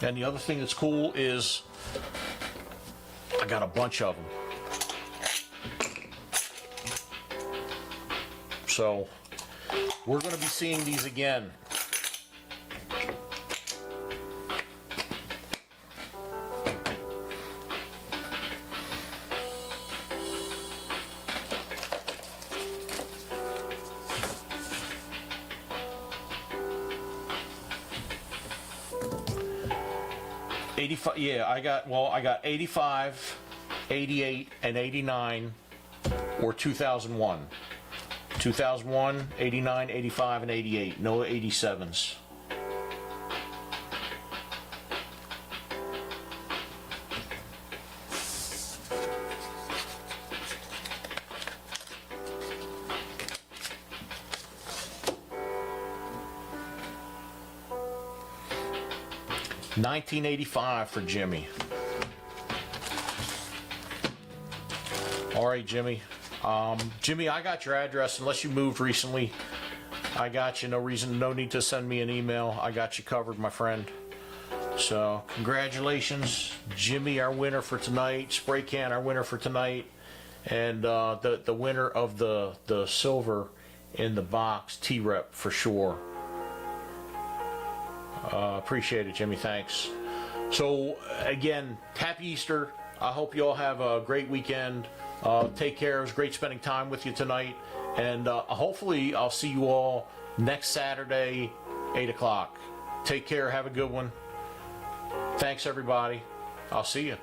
And the other thing that's cool is I got a bunch of them. So we're going to be seeing these again. Yeah, I got 85, 88, and 89, or 2001. 2001, 89, 85, and 88. No 87s. $19.85 for Jimmy. All right, Jimmy. Jimmy, I got your address. Unless you moved recently, I got you. No need to send me an email. I got you covered, my friend. So, congratulations, Jimmy, our winner for tonight. Spray Can, our winner for tonight, and the winner of the silver in the box, T-Rep for sure. Appreciate it, Jimmy. Thanks. So, again, happy Easter. I hope you all have a great weekend. Take care. It was great spending time with you tonight. And hopefully I'll see you all next Saturday, 8 o'clock. Take care. Have a good one. Thanks, everybody. I'll see you.